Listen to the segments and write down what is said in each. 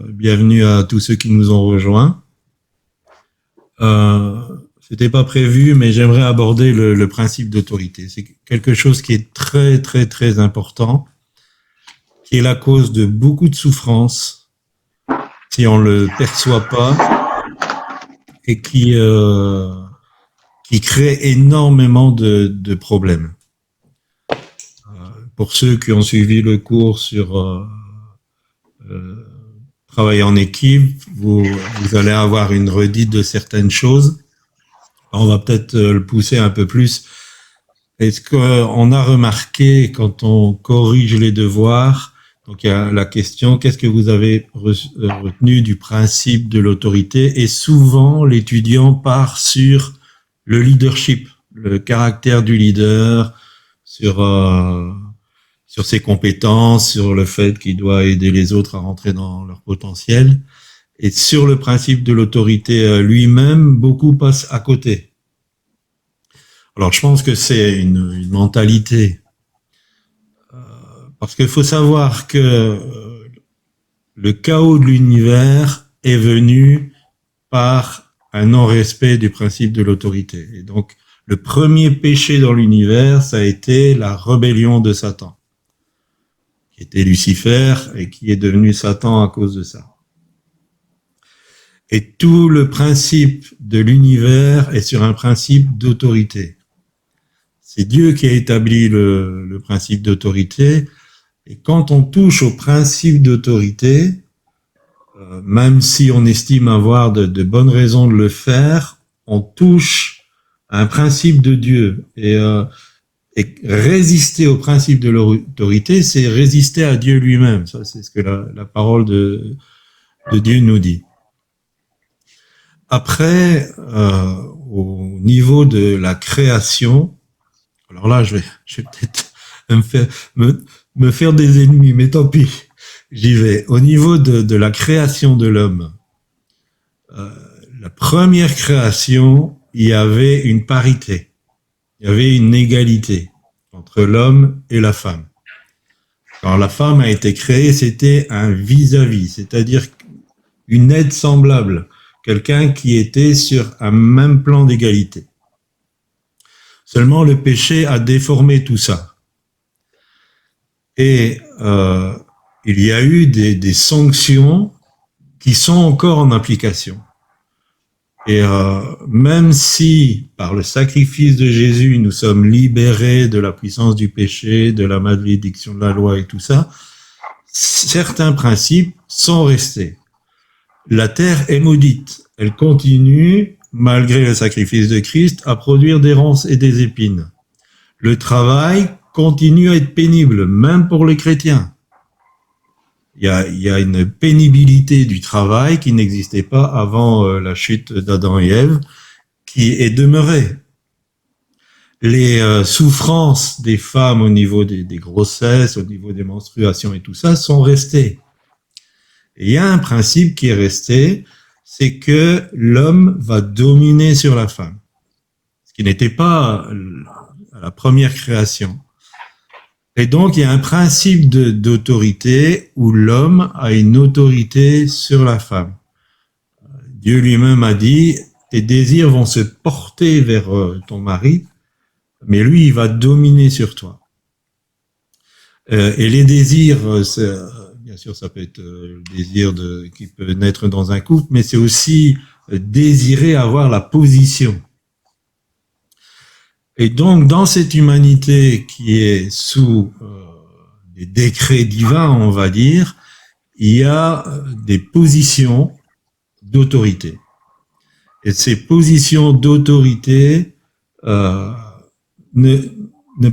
Bienvenue à tous ceux qui nous ont rejoints. C'était pas prévu, mais j'aimerais aborder le principe d'autorité. C'est quelque chose qui est très, très, très important, qui est la cause de beaucoup de souffrances, si on le perçoit pas, et qui crée énormément de problèmes. Pour ceux qui ont suivi le cours sur travailler en équipe, vous allez avoir une redite de certaines choses. On va peut-être le pousser un peu plus. Est-ce qu'on a remarqué quand on corrige les devoirs, donc il y a la question, qu'est-ce que vous avez retenu du principe de l'autorité? Et souvent, l'étudiant part sur le leadership, le caractère du leader, sur ses compétences, sur le fait qu'il doit aider les autres à rentrer dans leur potentiel. Et sur le principe de l'autorité lui-même, beaucoup passent à côté. Alors, je pense que c'est une mentalité. Parce qu'il faut savoir que le chaos de l'univers est venu par un non-respect du principe de l'autorité. Et donc, le premier péché dans l'univers, ça a été la rébellion de Satan, qui était Lucifer et qui est devenu Satan à cause de ça. Et tout le principe de l'univers est sur un principe d'autorité. C'est Dieu qui a établi le principe d'autorité. Et quand on touche au principe d'autorité, même si on estime avoir de bonnes raisons de le faire, on touche à un principe de Dieu. Et résister au principe de l'autorité, c'est résister à Dieu lui-même. Ça, c'est ce que la parole de Dieu nous dit. Après, au niveau de la création, alors là, je vais peut-être me faire des ennemis, mais tant pis, j'y vais. Au niveau de la création de l'homme, la première création, il y avait une parité, il y avait une égalité entre l'homme et la femme. Quand la femme a été créée, c'était un vis-à-vis, c'est-à-dire une aide semblable, quelqu'un qui était sur un même plan d'égalité. Seulement, le péché a déformé tout ça. Et il y a eu des sanctions qui sont encore en application. Et même si, par le sacrifice de Jésus, nous sommes libérés de la puissance du péché, de la malédiction de la loi et tout ça, certains principes sont restés. La terre est maudite. Elle continue, malgré le sacrifice de Christ, à produire des ronces et des épines. Le travail continue à être pénible, même pour les chrétiens. Il y a une pénibilité du travail qui n'existait pas avant la chute d'Adam et Ève, qui est demeurée. Les souffrances des femmes au niveau des grossesses, au niveau des menstruations et tout ça, sont restées. Et il y a un principe qui est resté, c'est que l'homme va dominer sur la femme, ce qui n'était pas à la première création. Et donc, il y a un principe d'autorité où l'homme a une autorité sur la femme. Dieu lui-même a dit, tes désirs vont se porter vers ton mari, mais lui, il va dominer sur toi. Et les désirs, bien sûr, ça peut être le désir qui peut naître dans un couple, mais c'est aussi désirer avoir la position. Et donc, dans cette humanité qui est sous des décrets divins, on va dire, il y a des positions d'autorité. Et ces positions d'autorité ne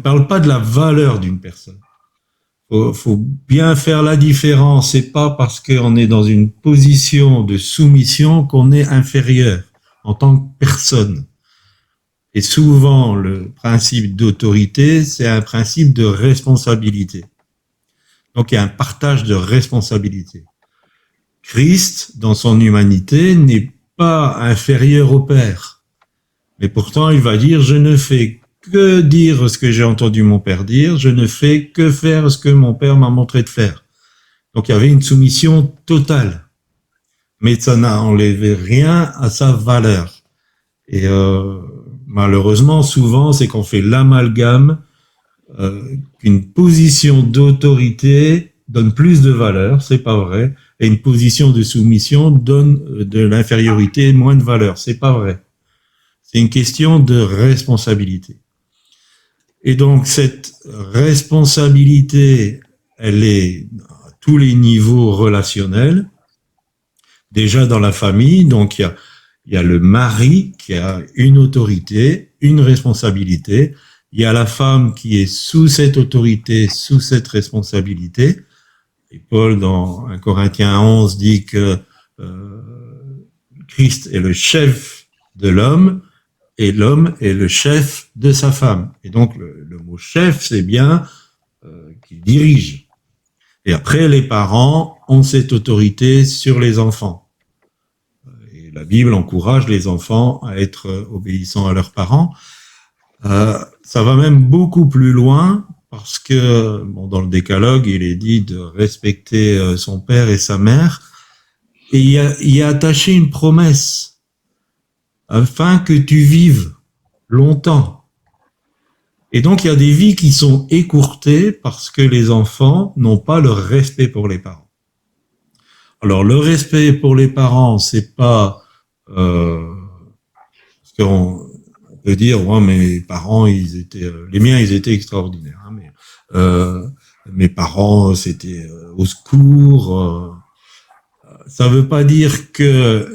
parlent pas de la valeur d'une personne. Faut bien faire la différence. C'est pas parce qu'on est dans une position de soumission qu'on est inférieur en tant que personne. Et souvent, le principe d'autorité, c'est un principe de responsabilité. Donc, il y a un partage de responsabilité. Christ, dans son humanité, n'est pas inférieur au Père. Mais pourtant, il va dire, je ne fais que dire ce que j'ai entendu mon Père dire, je ne fais que faire ce que mon Père m'a montré de faire. Donc il y avait une soumission totale, mais ça n'a enlevé rien à sa valeur. Et malheureusement, souvent, c'est qu'on fait l'amalgame qu'une position d'autorité donne plus de valeur, c'est pas vrai, et une position de soumission donne de l'infériorité, moins de valeur, c'est pas vrai. C'est une question de responsabilité. Et donc cette responsabilité, elle est à tous les niveaux relationnels. Déjà dans la famille, donc il y a le mari qui a une autorité, une responsabilité. Il y a la femme qui est sous cette autorité, sous cette responsabilité. Et Paul, dans 1 Corinthiens 11, dit que Christ est le chef de l'homme et l'homme est le chef de sa femme. Et donc, le mot chef, c'est bien qu'il dirige. Et après, les parents ont cette autorité sur les enfants. Et la Bible encourage les enfants à être obéissants à leurs parents. Ça va même beaucoup plus loin parce que bon, dans le décalogue, il est dit de respecter son père et sa mère. Et il y a attaché une promesse afin que tu vives longtemps. Et donc, il y a des vies qui sont écourtées parce que les enfants n'ont pas le respect pour les parents. Alors, le respect pour les parents, c'est pas parce qu'on peut dire, ouais, mes parents, les miens, ils étaient extraordinaires. Hein, mais mes parents, c'était au secours. Ça veut pas dire que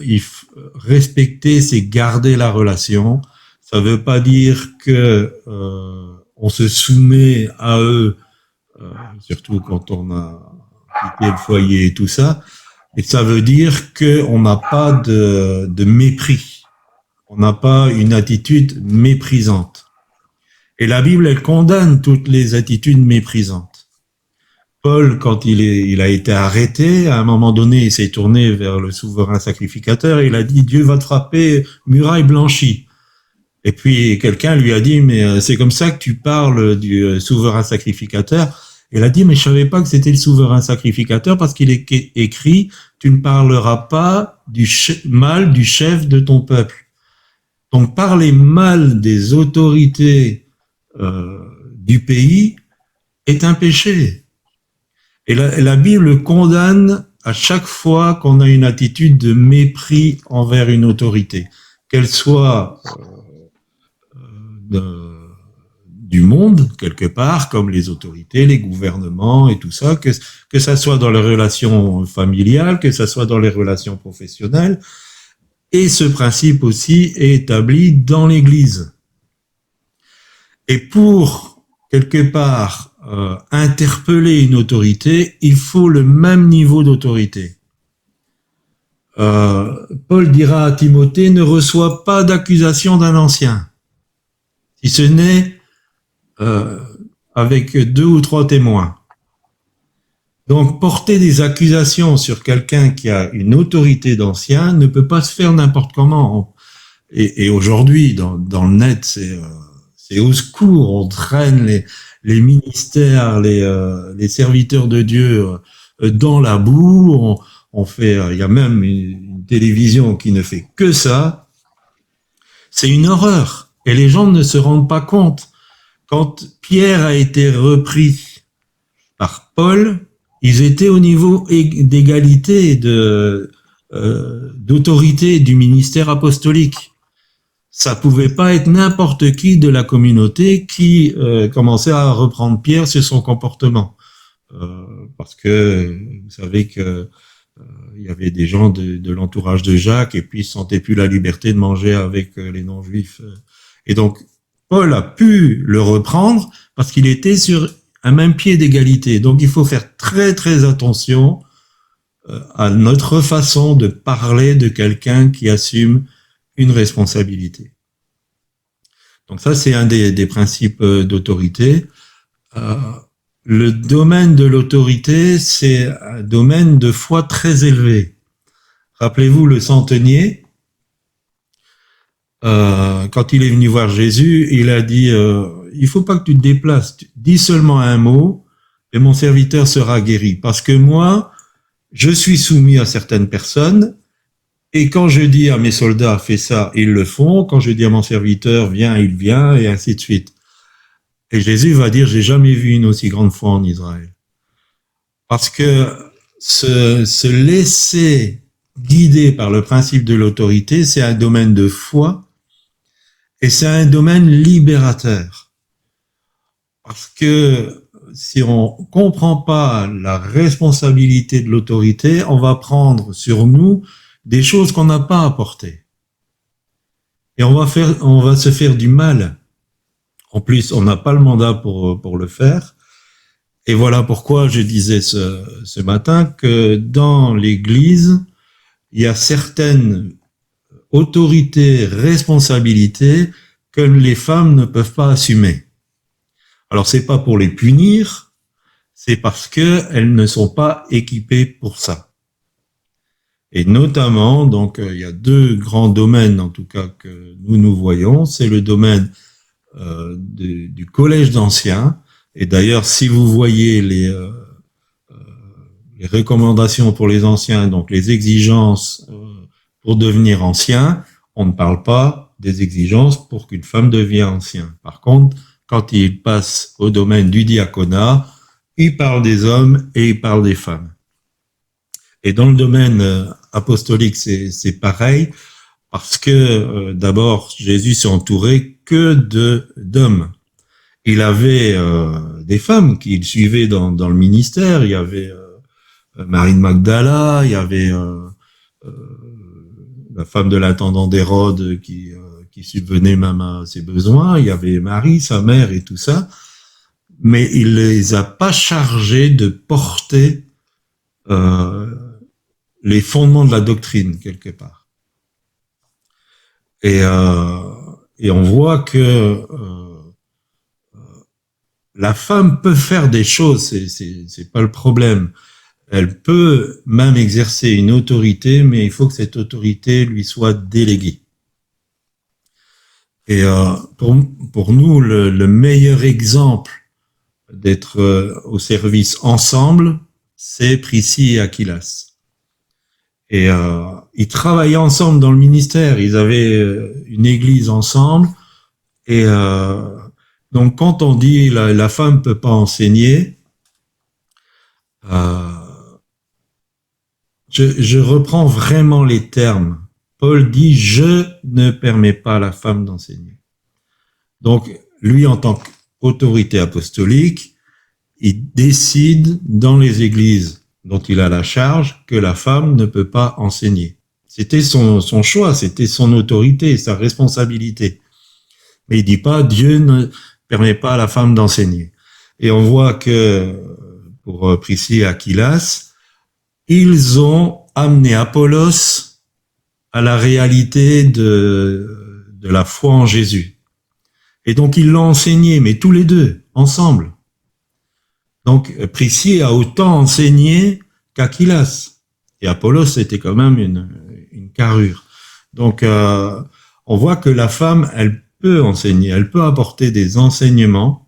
respecter, c'est garder la relation. Ça veut pas dire que on se soumet à eux, surtout quand on a quitté le foyer et tout ça. Et ça veut dire que on n'a pas de mépris. On n'a pas une attitude méprisante. Et la Bible, elle condamne toutes les attitudes méprisantes. Paul, quand il a été arrêté, à un moment donné, il s'est tourné vers le souverain sacrificateur et il a dit, Dieu va te frapper, muraille blanchie. Et puis quelqu'un lui a dit, mais c'est comme ça que tu parles du souverain sacrificateur. Il a dit, mais je savais pas que c'était le souverain sacrificateur parce qu'il est écrit, tu ne parleras pas du mal du chef de ton peuple. Donc parler mal des autorités du pays est un péché. Et la Bible condamne à chaque fois qu'on a une attitude de mépris envers une autorité, qu'elle soit du monde, quelque part, comme les autorités, les gouvernements et tout ça, que ça soit dans les relations familiales, que ça soit dans les relations professionnelles. Et ce principe aussi est établi dans l'Église. Et pour, quelque part, interpeller une autorité, il faut le même niveau d'autorité. Paul dira à Timothée, ne reçois pas d'accusation d'un ancien, si ce n'est avec 2 ou 3 témoins. Donc, porter des accusations sur quelqu'un qui a une autorité d'ancien ne peut pas se faire n'importe comment. Et aujourd'hui, dans le net, c'est au secours, on traîne les ministères, les serviteurs de Dieu dans la boue. On fait, il y a même une télévision qui ne fait que ça. C'est une horreur. Et les gens ne se rendent pas compte. Quand Pierre a été repris par Paul, ils étaient au niveau d'égalité et d'autorité du ministère apostolique. Ça pouvait pas être n'importe qui de la communauté qui commençait à reprendre Pierre sur son comportement, parce que vous savez que il y avait des gens de l'entourage de Jacques et puis ils sentaient plus la liberté de manger avec les non-juifs. Et donc Paul a pu le reprendre parce qu'il était sur un même pied d'égalité. Donc il faut faire très très attention à notre façon de parler de quelqu'un qui assume une responsabilité. Donc ça, c'est un des principes d'autorité. Le domaine de l'autorité, c'est un domaine de foi très élevé. Rappelez-vous le centenier, quand il est venu voir Jésus, il a dit il faut pas que tu te déplaces, dis seulement un mot et mon serviteur sera guéri. Parce que moi, je suis soumis à certaines personnes, et quand je dis à mes soldats, fais ça, ils le font. Quand je dis à mon serviteur, viens, il vient, et ainsi de suite. Et Jésus va dire, j'ai jamais vu une aussi grande foi en Israël. Parce que se laisser guider par le principe de l'autorité, c'est un domaine de foi, et c'est un domaine libérateur. Parce que si on comprend pas la responsabilité de l'autorité, on va prendre sur nous des choses qu'on n'a pas apportées. Et on va se faire du mal. En plus, on n'a pas le mandat pour le faire. Et voilà pourquoi je disais ce matin que dans l'Église, il y a certaines autorités, responsabilités que les femmes ne peuvent pas assumer. Alors, c'est pas pour les punir, c'est parce que elles ne sont pas équipées pour ça. Et notamment, donc, il y a deux grands domaines, en tout cas, que nous voyons. C'est le domaine du collège d'anciens. Et d'ailleurs, si vous voyez les recommandations pour les anciens, donc les exigences pour devenir ancien, on ne parle pas des exigences pour qu'une femme devienne ancien. Par contre, quand il passe au domaine du diaconat, il parle des hommes et il parle des femmes. Et dans le domaine apostolique, c'est pareil, parce que d'abord, Jésus s'est entouré que d'hommes. Il avait des femmes qu'il suivait dans le ministère. Il y avait Marie de Magdala, il y avait la femme de l'intendant d'Hérode qui subvenait même à ses besoins. Il y avait Marie, sa mère et tout ça. Mais il les a pas chargés de porter les fondements de la doctrine quelque part. Et on voit que la femme peut faire des choses, c'est pas le problème. Elle peut même exercer une autorité, mais il faut que cette autorité lui soit déléguée. Et pour nous, le meilleur exemple d'être au service ensemble, c'est Priscille et Aquilas. Et ils travaillaient ensemble dans le ministère, ils avaient une église ensemble, et donc quand on dit la femme peut pas enseigner, je reprends vraiment les termes. Paul dit, je ne permets pas à la femme d'enseigner. Donc, lui, en tant qu'autorité apostolique, il décide dans les églises dont il a la charge que la femme ne peut pas enseigner. C'était son choix, c'était son autorité, sa responsabilité. Mais il dit pas, Dieu ne permet pas à la femme d'enseigner. Et on voit que pour Priscille et Aquilas, ils ont amené Apollos à la réalité de la foi en Jésus. Et donc, ils l'ont enseigné, mais tous les deux, ensemble. Donc, Priscille a autant enseigné qu'Aquilas. Et Apollos, c'était quand même une carrure. Donc, on voit que la femme, elle peut enseigner, elle peut apporter des enseignements.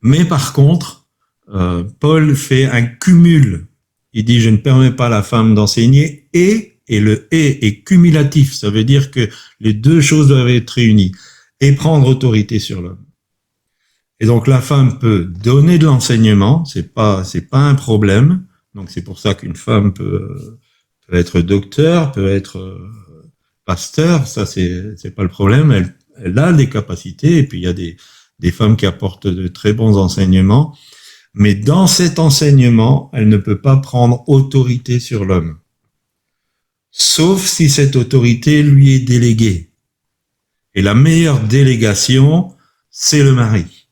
Mais par contre, Paul fait un cumul. Il dit, je ne permets pas à la femme d'enseigner et le et est cumulatif. Ça veut dire que les deux choses doivent être réunies et prendre autorité sur l'homme. Et donc la femme peut donner de l'enseignement, c'est pas un problème. Donc c'est pour ça qu'une femme peut être docteur, peut être pasteur, ça c'est pas le problème. Elle a des capacités et puis il y a des femmes qui apportent de très bons enseignements. Mais dans cet enseignement, elle ne peut pas prendre autorité sur l'homme. Sauf si cette autorité lui est déléguée. Et la meilleure délégation, c'est le mari.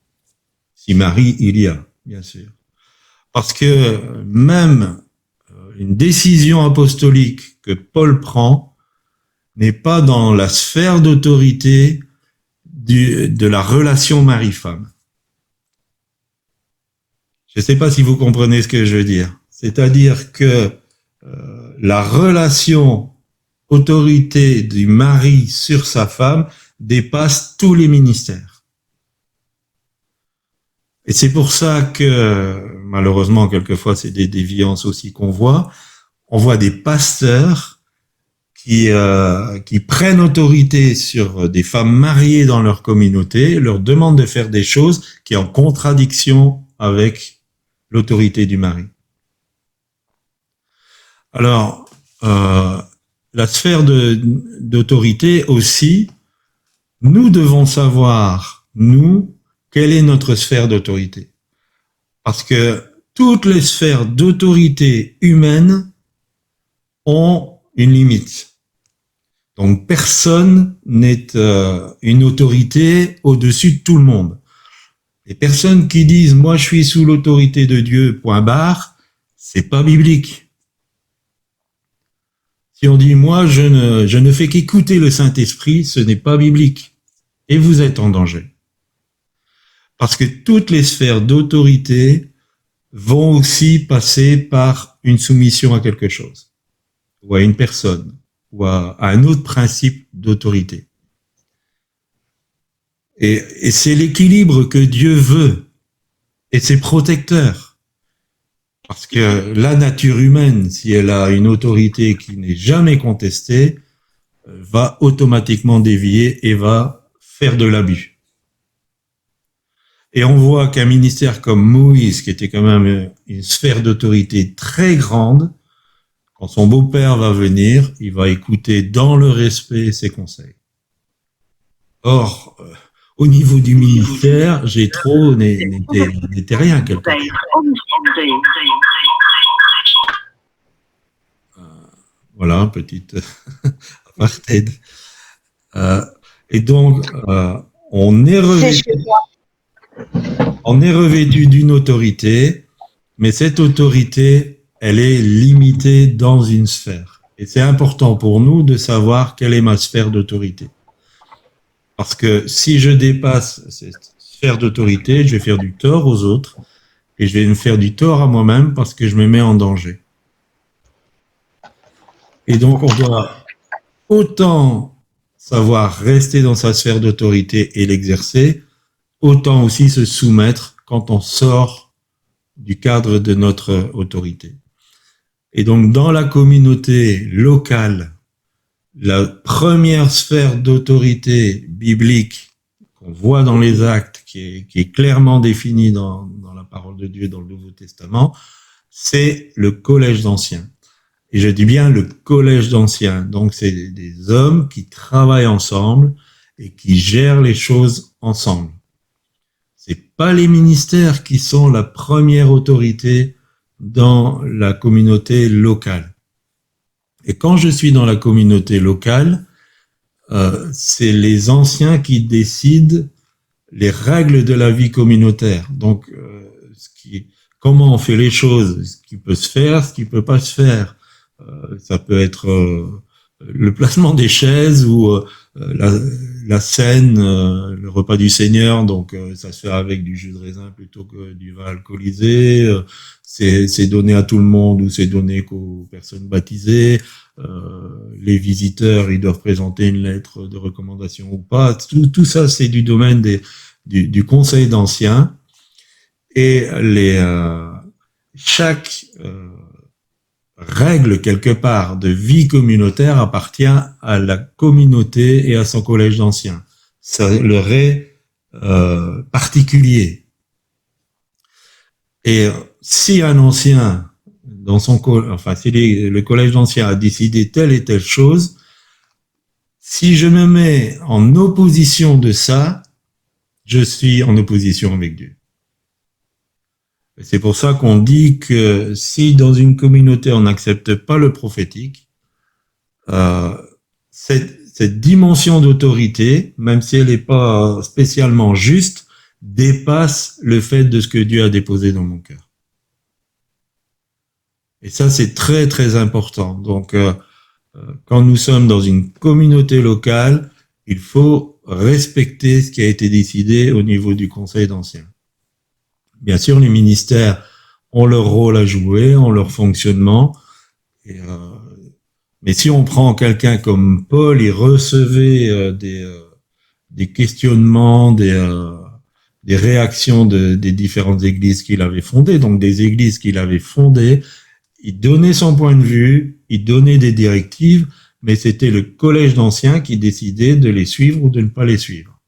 Si mari il y a, bien sûr. Parce que même une décision apostolique que Paul prend n'est pas dans la sphère d'autorité de la relation mari-femme. Je ne sais pas si vous comprenez ce que je veux dire. C'est-à-dire que la relation autorité du mari sur sa femme dépasse tous les ministères. Et c'est pour ça que, malheureusement, quelquefois, c'est des déviances aussi qu'on voit. On voit des pasteurs qui prennent autorité sur des femmes mariées dans leur communauté, leur demandent de faire des choses qui sont en contradiction avec l'autorité du mari. Alors, la sphère d'autorité aussi, nous devons savoir, nous, quelle est notre sphère d'autorité. Parce que toutes les sphères d'autorité humaine ont une limite. Donc personne n'est une autorité au-dessus de tout le monde. Les personnes qui disent « moi je suis sous l'autorité de Dieu, point barre », c'est pas biblique. Si on dit « moi je ne fais qu'écouter le Saint-Esprit », ce n'est pas biblique. Et vous êtes en danger. Parce que toutes les sphères d'autorité vont aussi passer par une soumission à quelque chose, ou à une personne, ou à un autre principe d'autorité. Et c'est l'équilibre que Dieu veut, et c'est protecteur. Parce que la nature humaine, si elle a une autorité qui n'est jamais contestée, va automatiquement dévier et va faire de l'abus. Et on voit qu'un ministère comme Moïse, qui était quand même une sphère d'autorité très grande, quand son beau-père va venir, il va écouter dans le respect ses conseils. Or, au niveau du ministère, Jéthro n'était rien quelque part. Voilà, petite apartheid. Et donc, on est revêtu d'une autorité, mais cette autorité, elle est limitée dans une sphère. Et c'est important pour nous de savoir quelle est ma sphère d'autorité. Parce que si je dépasse cette sphère d'autorité, je vais faire du tort aux autres et je vais me faire du tort à moi-même parce que je me mets en danger. Et donc, on doit autant savoir rester dans sa sphère d'autorité et l'exercer, autant aussi se soumettre quand on sort du cadre de notre autorité. Et donc, dans la communauté locale, la première sphère d'autorité biblique qu'on voit dans les actes, qui est clairement définie dans la parole de Dieu dans le Nouveau Testament, c'est le collège d'anciens. Et je dis bien le collège d'anciens. Donc, c'est des hommes qui travaillent ensemble et qui gèrent les choses ensemble. C'est pas les ministères qui sont la première autorité dans la communauté locale. Et quand je suis dans la communauté locale, c'est les anciens qui décident les règles de la vie communautaire. Donc, comment on fait les choses, ce qui peut se faire, ce qui peut pas se faire. Ça peut être le placement des chaises ou la scène, le repas du Seigneur, donc ça se fait avec du jus de raisin plutôt que du vin alcoolisé. C'est donné à tout le monde ou c'est donné qu'aux personnes baptisées. Les visiteurs, ils doivent présenter une lettre de recommandation ou pas. Tout ça, c'est du domaine du conseil d'anciens. Et chaque règle quelque part de vie communautaire appartient à la communauté et à son collège d'anciens. Ça leur est particulier. Et si un ancien dans son si le collège d'anciens a décidé telle et telle chose, si je me mets en opposition de ça, je suis en opposition avec Dieu. C'est pour ça qu'on dit que si dans une communauté on n'accepte pas le prophétique, cette dimension d'autorité, même si elle n'est pas spécialement juste, dépasse le fait de ce que Dieu a déposé dans mon cœur. Et ça, c'est très, très important. Donc, quand nous sommes dans une communauté locale, il faut respecter ce qui a été décidé au niveau du conseil d'anciens. Bien sûr, les ministères ont leur rôle à jouer, ont leur fonctionnement. Mais si on prend quelqu'un comme Paul, il recevait des questionnements, des des réactions des différentes églises qu'il avait fondées, donc des églises qu'il avait fondées. Il donnait son point de vue, il donnait des directives, mais c'était le collège d'anciens qui décidait de les suivre ou de ne pas les suivre.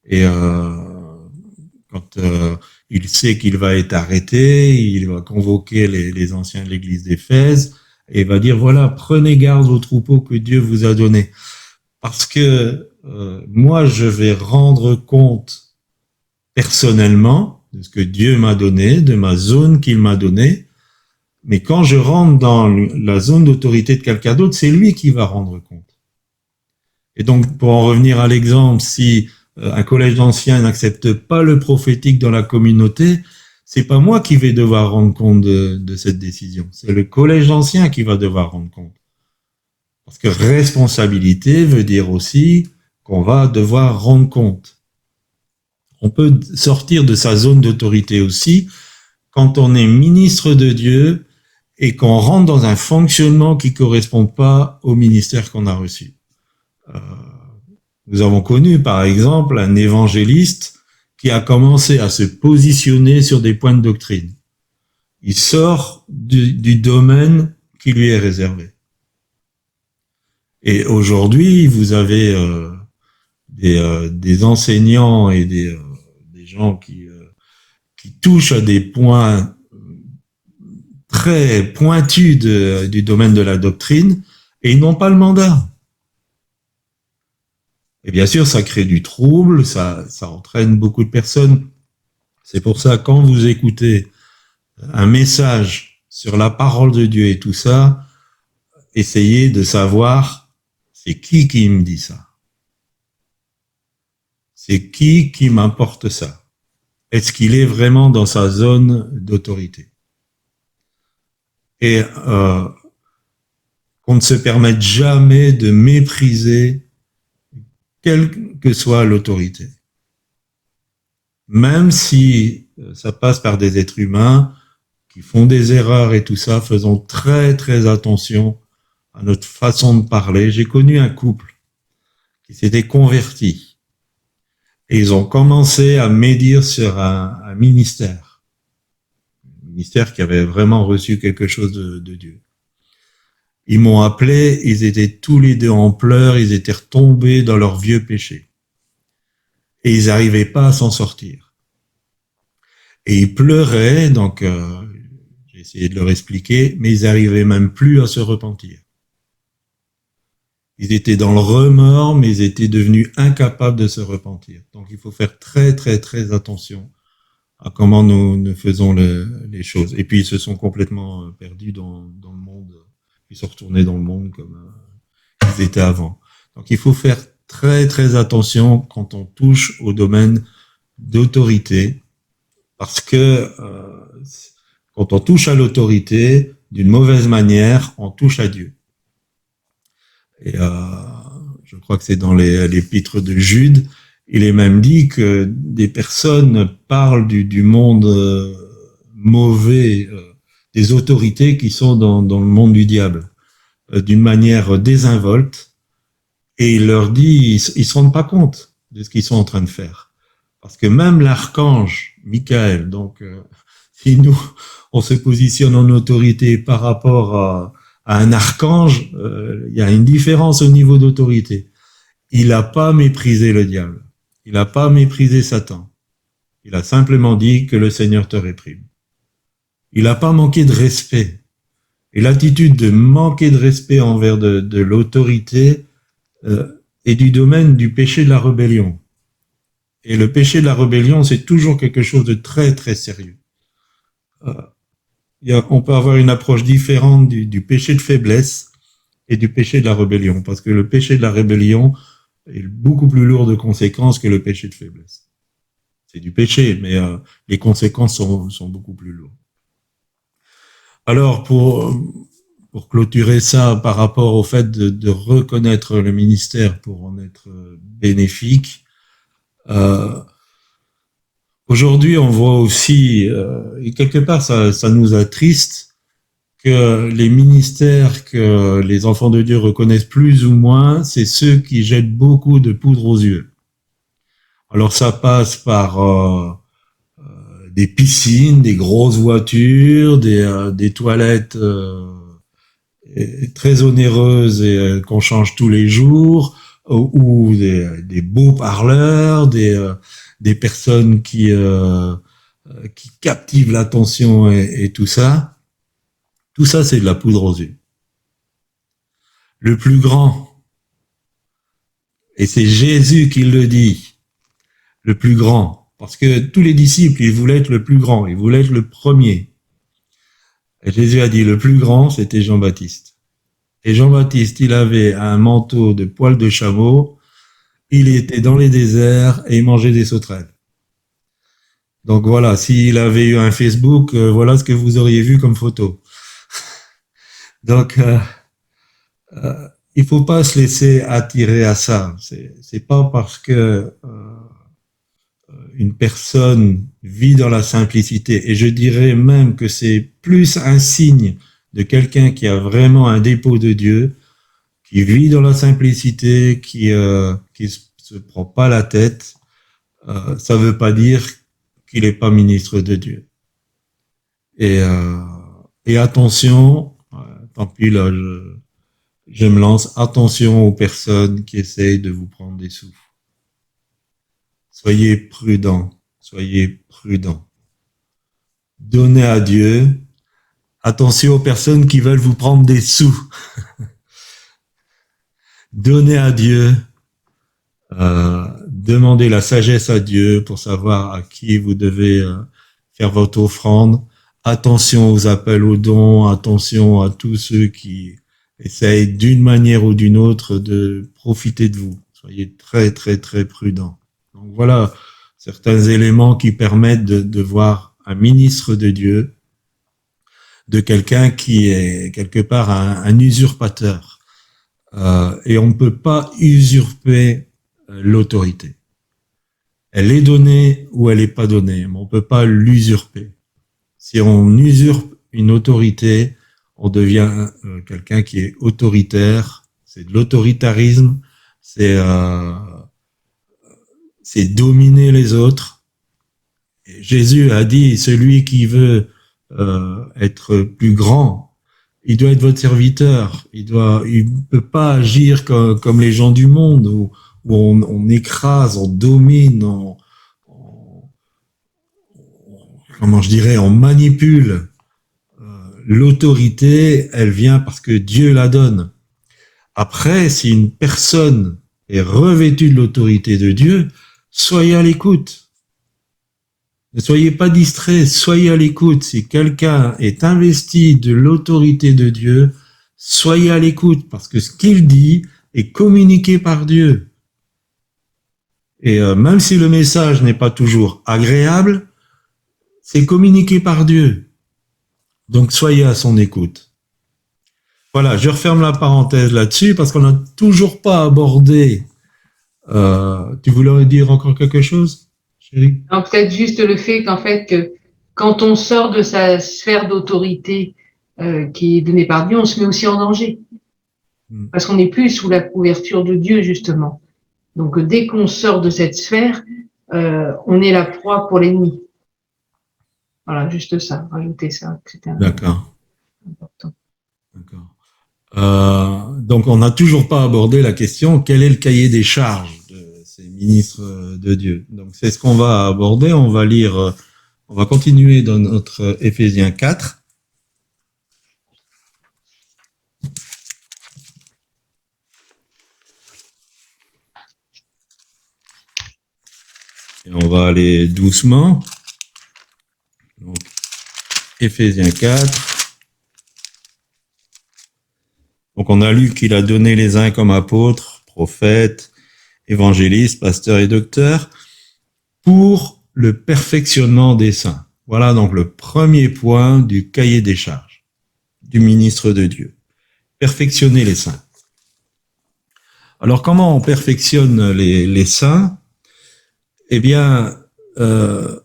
Et quand il sait qu'il va être arrêté, il va convoquer les anciens de l'église d'Éphèse et va dire, voilà, prenez garde aux troupeaux que Dieu vous a donnés. Parce que moi, je vais rendre compte personnellement de ce que Dieu m'a donné, de ma zone qu'il m'a donnée. Mais quand je rentre dans la zone d'autorité de quelqu'un d'autre, c'est lui qui va rendre compte. Et donc, pour en revenir à l'exemple, si un collège d'anciens n'accepte pas le prophétique dans la communauté, c'est pas moi qui vais devoir rendre compte de cette décision. C'est le collège d'anciens qui va devoir rendre compte. Parce que responsabilité veut dire aussi qu'on va devoir rendre compte. On peut sortir de sa zone d'autorité aussi quand on est ministre de Dieu et qu'on rentre dans un fonctionnement qui ne correspond pas au ministère qu'on a reçu. Nous avons connu, par exemple, un évangéliste qui a commencé à se positionner sur des points de doctrine. Il sort du domaine qui lui est réservé. Et aujourd'hui, vous avez des enseignants et des gens qui touchent à des points très pointus du domaine de la doctrine et ils n'ont pas le mandat. Et bien sûr, ça crée du trouble, ça entraîne beaucoup de personnes. C'est pour ça, quand vous écoutez un message sur la parole de Dieu et tout ça, essayez de savoir c'est qui me dit ça. C'est qui m'apporte ça. Est-ce qu'il est vraiment dans sa zone d'autorité? Et qu'on ne se permette jamais de mépriser quelle que soit l'autorité. Même si ça passe par des êtres humains qui font des erreurs et tout ça, faisons très très attention à notre façon de parler. J'ai connu un couple qui s'était converti et ils ont commencé à médire sur un ministère. Un ministère qui avait vraiment reçu quelque chose de Dieu. Ils m'ont appelé, ils étaient tous les deux en pleurs, ils étaient retombés dans leurs vieux péchés. Et ils n'arrivaient pas à s'en sortir. Et ils pleuraient, donc j'ai essayé de leur expliquer, mais ils n'arrivaient même plus à se repentir. Ils étaient dans le remords, mais ils étaient devenus incapables de se repentir. Donc il faut faire très très très attention à comment nous faisons les choses. Et puis ils se sont complètement perdus dans le monde. Ils sont retournés dans le monde comme ils étaient avant. Donc il faut faire très très attention quand on touche au domaine d'autorité, parce que quand on touche à l'autorité d'une mauvaise manière, on touche à Dieu. Et je crois que c'est dans l'épître de Jude, il est même dit que des personnes parlent du monde mauvais, des autorités qui sont dans le monde du diable, d'une manière désinvolte, et il leur dit, ils se rendent pas compte de ce qu'ils sont en train de faire. Parce que même l'archange Michael, donc si nous, on se positionne en autorité par rapport à un archange, il y a une différence au niveau d'autorité. Il n'a pas méprisé le diable. Il n'a pas méprisé Satan. Il a simplement dit que le Seigneur te réprime. Il n'a pas manqué de respect. Et l'attitude de manquer de respect envers de l'autorité est du domaine du péché de la rébellion. Et le péché de la rébellion, c'est toujours quelque chose de très très sérieux. On peut avoir une approche différente du péché de faiblesse et du péché de la rébellion, parce que le péché de la rébellion est beaucoup plus lourd de conséquences que le péché de faiblesse. C'est du péché, mais les conséquences sont beaucoup plus lourdes. Alors, pour clôturer ça par rapport au fait de reconnaître le ministère pour en être bénéfique, aujourd'hui, on voit aussi, et quelque part, ça nous attriste, que les ministères que les enfants de Dieu reconnaissent plus ou moins, c'est ceux qui jettent beaucoup de poudre aux yeux. Alors ça passe par des piscines, des grosses voitures, des toilettes très onéreuses et qu'on change tous les jours, ou des beaux parleurs, des personnes qui captivent l'attention et tout ça. Tout ça, c'est de la poudre aux yeux. Le plus grand, et c'est Jésus qui le dit, le plus grand, parce que tous les disciples, ils voulaient être le plus grand, ils voulaient être le premier. Et Jésus a dit, le plus grand, c'était Jean-Baptiste. Et Jean-Baptiste, il avait un manteau de poils de chameau, il était dans les déserts et il mangeait des sauterelles. Donc voilà, s'il avait eu un Facebook, voilà ce que vous auriez vu comme photo. Donc, il faut pas se laisser attirer à ça. C'est pas parce que une personne vit dans la simplicité, et je dirais même que c'est plus un signe de quelqu'un qui a vraiment un dépôt de Dieu, qui vit dans la simplicité, qui se prend pas la tête. Ça veut pas dire qu'il est pas ministre de Dieu. Et, euh, et attention, tant pis là, je me lance, attention aux personnes qui essayent de vous prendre des sous. Soyez prudents, soyez prudents. Donnez à Dieu. Attention aux personnes qui veulent vous prendre des sous. Donnez à Dieu. Demandez la sagesse à Dieu pour savoir à qui vous devez faire votre offrande. Attention aux appels aux dons, attention à tous ceux qui essayent d'une manière ou d'une autre de profiter de vous. Soyez très très très prudents. Donc voilà certains éléments qui permettent de voir un ministre de Dieu, de quelqu'un qui est quelque part un usurpateur. Et on ne peut pas usurper l'autorité. Elle est donnée ou elle n'est pas donnée, mais on ne peut pas l'usurper. Si on usurpe une autorité, on devient quelqu'un qui est autoritaire. C'est de l'autoritarisme, c'est dominer les autres. Et Jésus a dit, celui qui veut être plus grand, il doit être votre serviteur. Il peut pas agir comme les gens du monde où on écrase, on domine, comment je dirais, on manipule. L'autorité, elle vient parce que Dieu la donne. Après, si une personne est revêtue de l'autorité de Dieu, soyez à l'écoute. Ne soyez pas distraits, soyez à l'écoute. Si quelqu'un est investi de l'autorité de Dieu, soyez à l'écoute parce que ce qu'il dit est communiqué par Dieu. Et même si le message n'est pas toujours agréable, c'est communiqué par Dieu. Donc soyez à son écoute. Voilà, je referme la parenthèse là-dessus parce qu'on n'a toujours pas abordé. Tu voulais dire encore quelque chose, chérie? Peut-être juste le fait qu'en fait, que quand on sort de sa sphère d'autorité qui est donnée par Dieu, on se met aussi en danger. Parce qu'on n'est plus sous la couverture de Dieu, justement. Donc, dès qu'on sort de cette sphère, on est la proie pour l'ennemi. Voilà, juste ça, rajouter ça. D'accord. Important. D'accord. Donc, on n'a toujours pas abordé la question, quel est le cahier des charges de ces ministres de Dieu? Donc, c'est ce qu'on va aborder. On va lire, on va continuer dans notre Éphésiens 4. Et on va aller doucement. Donc, Éphésiens 4. Donc, on a lu qu'il a donné les uns comme apôtres, prophètes, évangélistes, pasteurs et docteurs pour le perfectionnement des saints. Voilà donc le premier point du cahier des charges du ministre de Dieu. Perfectionner les saints. Alors, comment on perfectionne les saints? Eh bien, il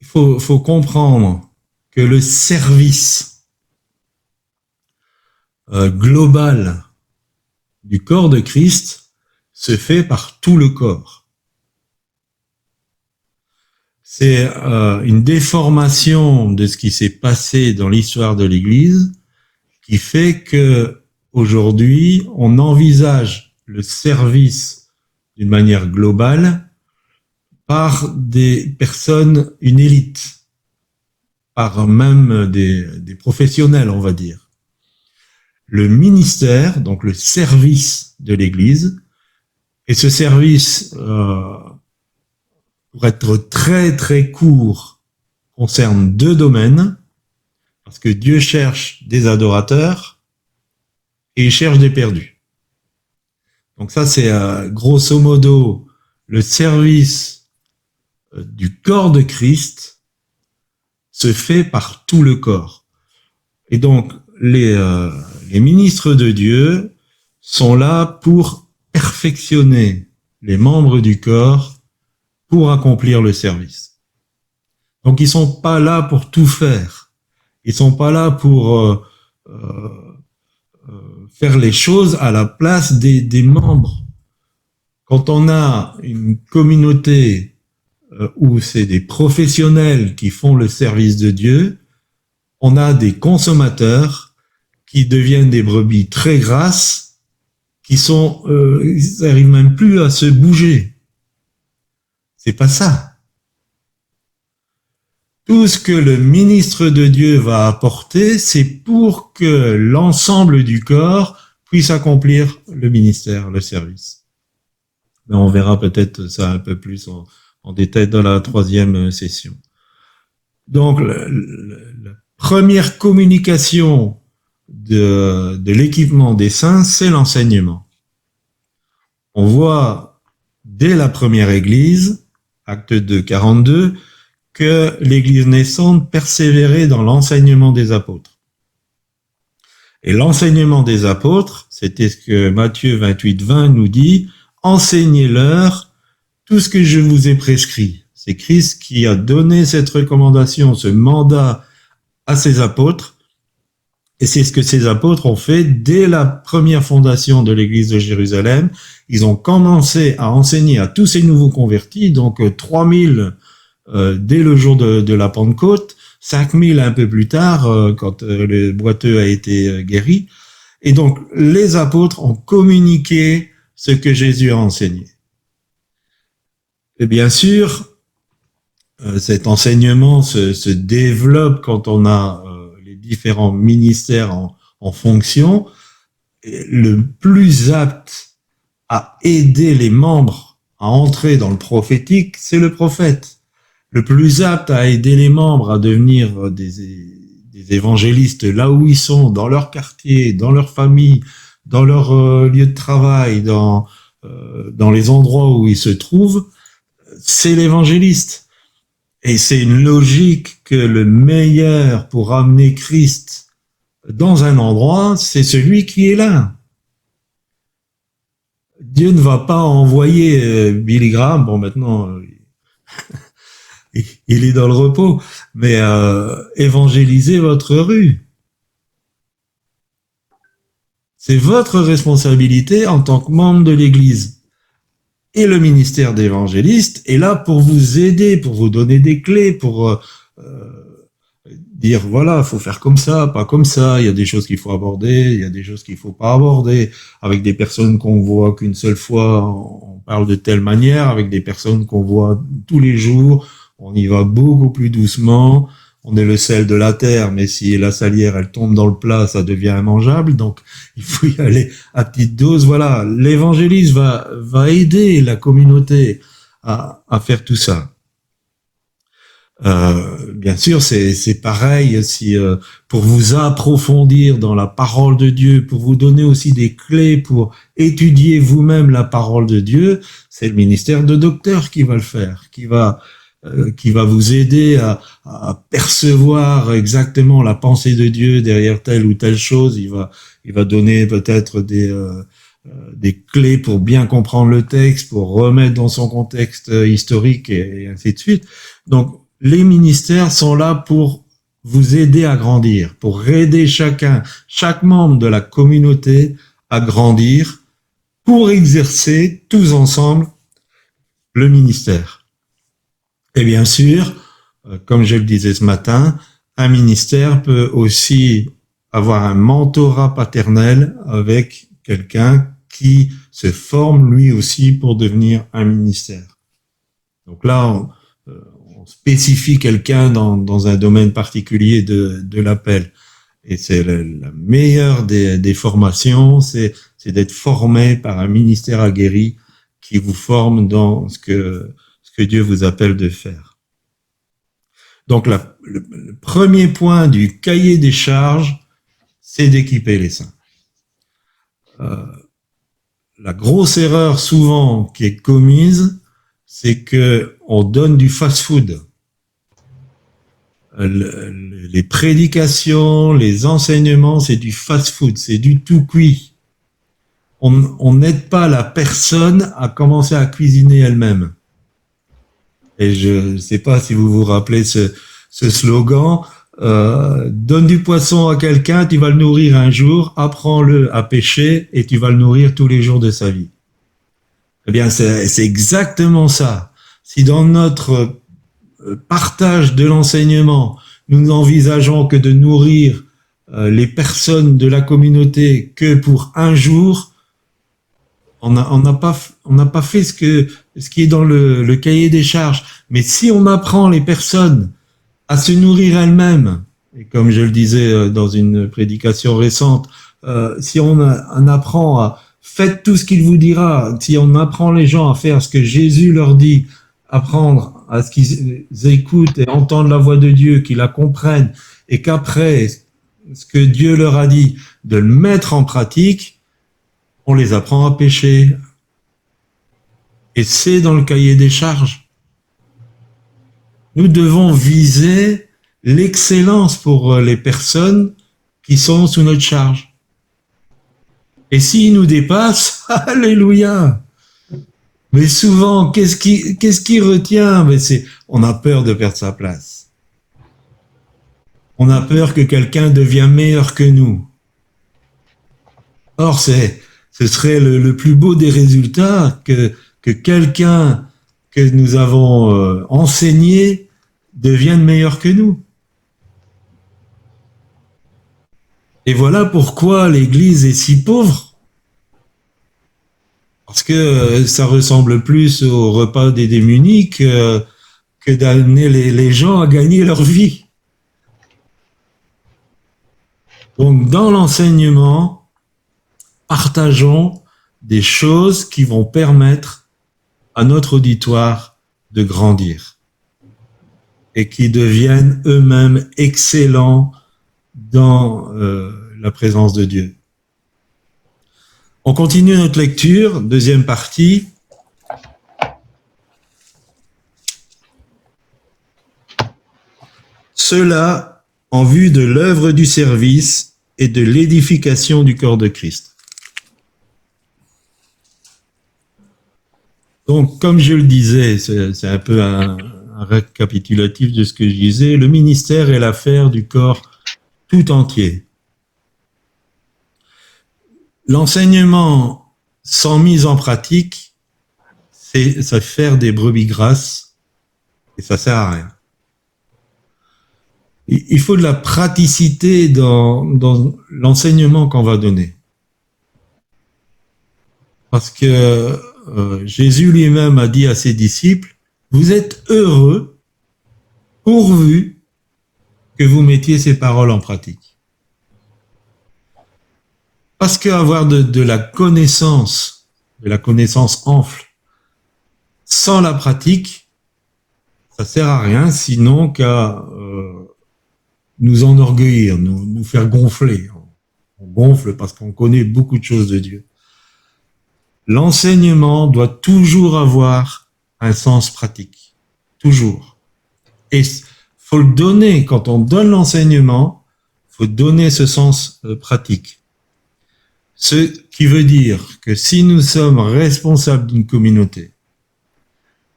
faut comprendre que le service global du corps de Christ, se fait par tout le corps. C'est une déformation de ce qui s'est passé dans l'histoire de l'Église qui fait que aujourd'hui, on envisage le service d'une manière globale par des personnes, une élite, par même des professionnels, on va dire. Le ministère, donc le service de l'Église, et ce service, pour être très très court, concerne deux domaines, parce que Dieu cherche des adorateurs et il cherche des perdus. Donc ça, c'est grosso modo le service du corps de Christ se fait par tout le corps. Et donc, les ministres de Dieu sont là pour perfectionner les membres du corps pour accomplir le service. Donc, ils sont pas là pour tout faire. Ils sont pas là pour faire les choses à la place des membres. Quand on a une communauté où c'est des professionnels qui font le service de Dieu, on a des consommateurs qui deviennent des brebis très grasses, qui sont, ils n'arrivent même plus à se bouger. C'est pas ça. Tout ce que le ministre de Dieu va apporter, c'est pour que l'ensemble du corps puisse accomplir le ministère, le service. Mais on verra peut-être ça un peu plus en détail dans la troisième session. Donc, la première communication de l'équipement des saints, c'est l'enseignement. On voit dès la première église, acte 2, 42, que l'église naissante persévérait dans l'enseignement des apôtres. Et l'enseignement des apôtres, c'était ce que Matthieu 28, 20 nous dit, enseignez-leur tout ce que je vous ai prescrit. C'est Christ qui a donné cette recommandation, ce mandat à ses apôtres. Et c'est ce que ces apôtres ont fait dès la première fondation de l'église de Jérusalem. Ils ont commencé à enseigner à tous ces nouveaux convertis, donc 3000 dès le jour de la Pentecôte, 5000 un peu plus tard, quand le boiteux a été guéri. Et donc, les apôtres ont communiqué ce que Jésus a enseigné. Et bien sûr, cet enseignement se développe quand on a les différents ministères en fonction. Et le plus apte à aider les membres à entrer dans le prophétique, c'est le prophète. Le plus apte à aider les membres à devenir des évangélistes là où ils sont, dans leur quartier, dans leur famille, dans leur lieu de travail, dans les endroits où ils se trouvent, c'est l'évangéliste. Et c'est une logique que le meilleur pour amener Christ dans un endroit, c'est celui qui est là. Dieu ne va pas envoyer Billy Graham, bon maintenant il est dans le repos, mais évangélisez votre rue. C'est votre responsabilité en tant que membre de l'Église. Et le ministère d'évangéliste est là pour vous aider, pour vous donner des clés, pour dire voilà, faut faire comme ça, pas comme ça, il y a des choses qu'il faut aborder, il y a des choses qu'il faut pas aborder. Avec des personnes qu'on voit qu'une seule fois, on parle de telle manière, avec des personnes qu'on voit tous les jours, on y va beaucoup plus doucement. On est le sel de la terre, mais si la salière, elle tombe dans le plat, ça devient immangeable. Donc, il faut y aller à petite dose. Voilà, l'évangéliste va aider la communauté à faire tout ça. Bien sûr, c'est pareil si pour vous approfondir dans la parole de Dieu, pour vous donner aussi des clés pour étudier vous-même la parole de Dieu, c'est le ministère de docteur qui va le faire, qui va vous aider à percevoir exactement la pensée de Dieu derrière telle ou telle chose. Il va donner peut-être des clés pour bien comprendre le texte, pour remettre dans son contexte historique et ainsi de suite. Donc, les ministères sont là pour vous aider à grandir, pour aider chaque membre de la communauté à grandir, pour exercer tous ensemble le ministère. Et bien sûr, comme je le disais ce matin, un ministère peut aussi avoir un mentorat paternel avec quelqu'un qui se forme lui aussi pour devenir un ministère. Donc là, on spécifie quelqu'un dans un domaine particulier de l'appel. Et c'est la meilleure des formations, c'est d'être formé par un ministère aguerri qui vous forme dans ce que Dieu vous appelle de faire. Donc le premier point du cahier des charges, c'est d'équiper les saints. La grosse erreur souvent qui est commise, c'est que on donne du fast-food. Les prédications, les enseignements, c'est du fast-food, c'est du tout cuit. On n'aide pas la personne à commencer à cuisiner elle-même. Et je ne sais pas si vous vous rappelez ce slogan, donne du poisson à quelqu'un, tu vas le nourrir un jour, apprends-le à pêcher et tu vas le nourrir tous les jours de sa vie. Eh bien, c'est exactement ça. Si dans notre partage de l'enseignement, nous n'envisageons que de nourrir les personnes de la communauté que pour un jour, on n'a pas fait ce qui est dans le cahier des charges. Mais si on apprend les personnes à se nourrir elles-mêmes, et comme je le disais dans une prédication récente, si on apprend à faites tout ce qu'il vous dira, si on apprend les gens à faire ce que Jésus leur dit, apprendre à ce qu'ils écoutent et entendent la voix de Dieu, qu'ils la comprennent, et qu'après, ce que Dieu leur a dit, de le mettre en pratique, on les apprend à pécher. Et c'est dans le cahier des charges. Nous devons viser l'excellence pour les personnes qui sont sous notre charge. Et s'ils nous dépassent, alléluia! Mais souvent, qu'est-ce qui retient? Mais on a peur de perdre sa place. On a peur que quelqu'un devienne meilleur que nous. Or, ce serait le plus beau des résultats que quelqu'un que nous avons enseigné devienne meilleur que nous. Et voilà pourquoi l'Église est si pauvre. Parce que ça ressemble plus au repas des démunis que d'amener les gens à gagner leur vie. Donc, dans l'enseignement, partageons des choses qui vont permettre à notre auditoire de grandir et qui deviennent eux-mêmes excellents dans la présence de Dieu. On continue notre lecture, deuxième partie. Cela en vue de l'œuvre du service et de l'édification du corps de Christ. Donc, comme je le disais, c'est un peu un récapitulatif de ce que je disais, le ministère est l'affaire du corps tout entier. L'enseignement sans mise en pratique, c'est ça faire des brebis grasses et ça sert à rien. Il faut de la praticité dans l'enseignement qu'on va donner. Parce que Jésus lui-même a dit à ses disciples, vous êtes heureux pourvu que vous mettiez ces paroles en pratique. Parce qu'avoir de la connaissance enfle, sans la pratique, ça sert à rien, sinon qu'à nous enorgueillir, nous faire gonfler. On gonfle parce qu'on connaît beaucoup de choses de Dieu. L'enseignement doit toujours avoir un sens pratique. Toujours. Et faut le donner, quand on donne l'enseignement, faut donner ce sens pratique. Ce qui veut dire que si nous sommes responsables d'une communauté,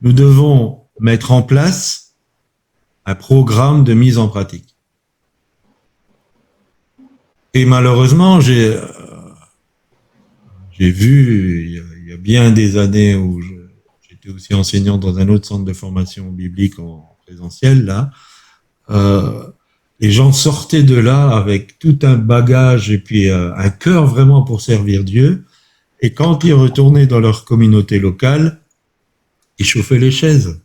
nous devons mettre en place un programme de mise en pratique. Et malheureusement, j'ai j'ai vu, il y a bien des années où j'étais aussi enseignant dans un autre centre de formation biblique en présentiel, là, les gens sortaient de là avec tout un bagage et puis un cœur vraiment pour servir Dieu. Et quand ils retournaient dans leur communauté locale, ils chauffaient les chaises.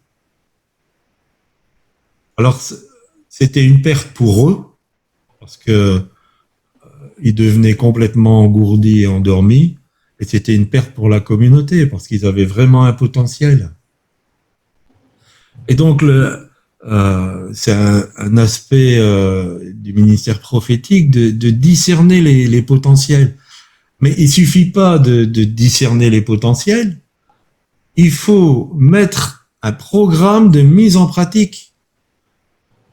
Alors, c'était une perte pour eux, parce que ils devenaient complètement engourdis et endormis, et c'était une perte pour la communauté, parce qu'ils avaient vraiment un potentiel. Et donc, c'est un aspect du ministère prophétique de discerner les potentiels. Mais il suffit pas de discerner les potentiels, il faut mettre un programme de mise en pratique.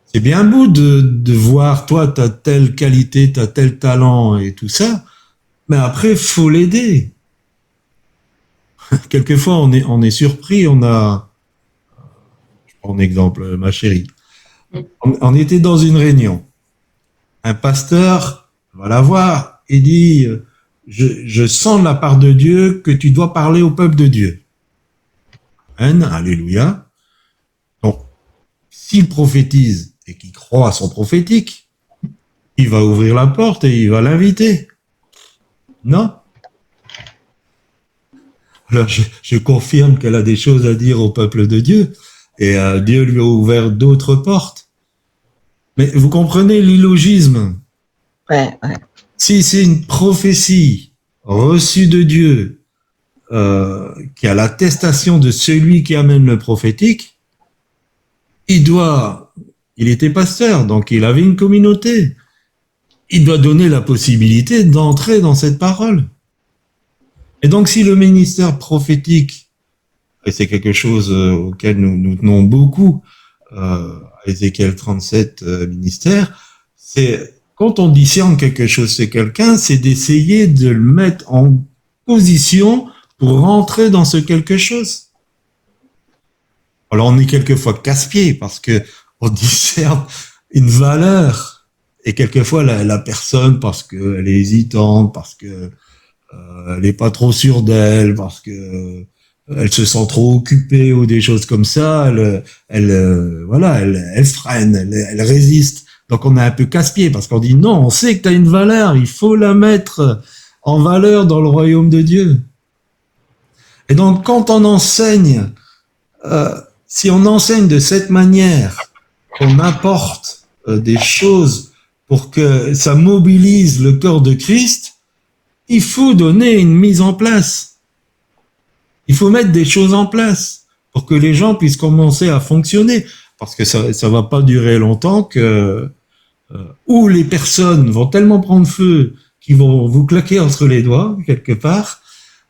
C'est bien beau de voir, toi, tu as telle qualité, tu as tel talent et tout ça, mais après, il faut l'aider. Quelquefois, on est surpris, je prends un exemple, ma chérie. On était dans une réunion. Un pasteur va la voir et dit, je sens de la part de Dieu que tu dois parler au peuple de Dieu. Amen, alléluia. Donc, s'il prophétise et qu'il croit à son prophétique, il va ouvrir la porte et il va l'inviter. Non? Alors, je confirme qu'elle a des choses à dire au peuple de Dieu et Dieu lui a ouvert d'autres portes. Mais vous comprenez l'illogisme? Ouais. Si c'est une prophétie reçue de Dieu qui a l'attestation de celui qui amène le prophétique, il était pasteur, donc il avait une communauté. Il doit donner la possibilité d'entrer dans cette parole. Et donc, si le ministère prophétique, et c'est quelque chose auquel nous tenons beaucoup, Ézéchiel 37 ministère, c'est quand on discerne quelque chose c'est quelqu'un, c'est d'essayer de le mettre en position pour rentrer dans ce quelque chose. Alors, on est quelquefois casse-pied parce que on discerne une valeur et quelquefois la personne, parce qu'elle est hésitante, parce que elle n'est pas trop sûre d'elle, parce que elle se sent trop occupée ou des choses comme ça, elle freine, elle résiste. Donc on est un peu casse-pied parce qu'on dit non, on sait que tu as une valeur, il faut la mettre en valeur dans le royaume de Dieu. Et donc quand on enseigne, si on enseigne de cette manière, qu'on apporte des choses pour que ça mobilise le corps de Christ, il faut donner une mise en place. Il faut mettre des choses en place pour que les gens puissent commencer à fonctionner. Parce que ça va pas durer longtemps que où les personnes vont tellement prendre feu qu'ils vont vous claquer entre les doigts, quelque part,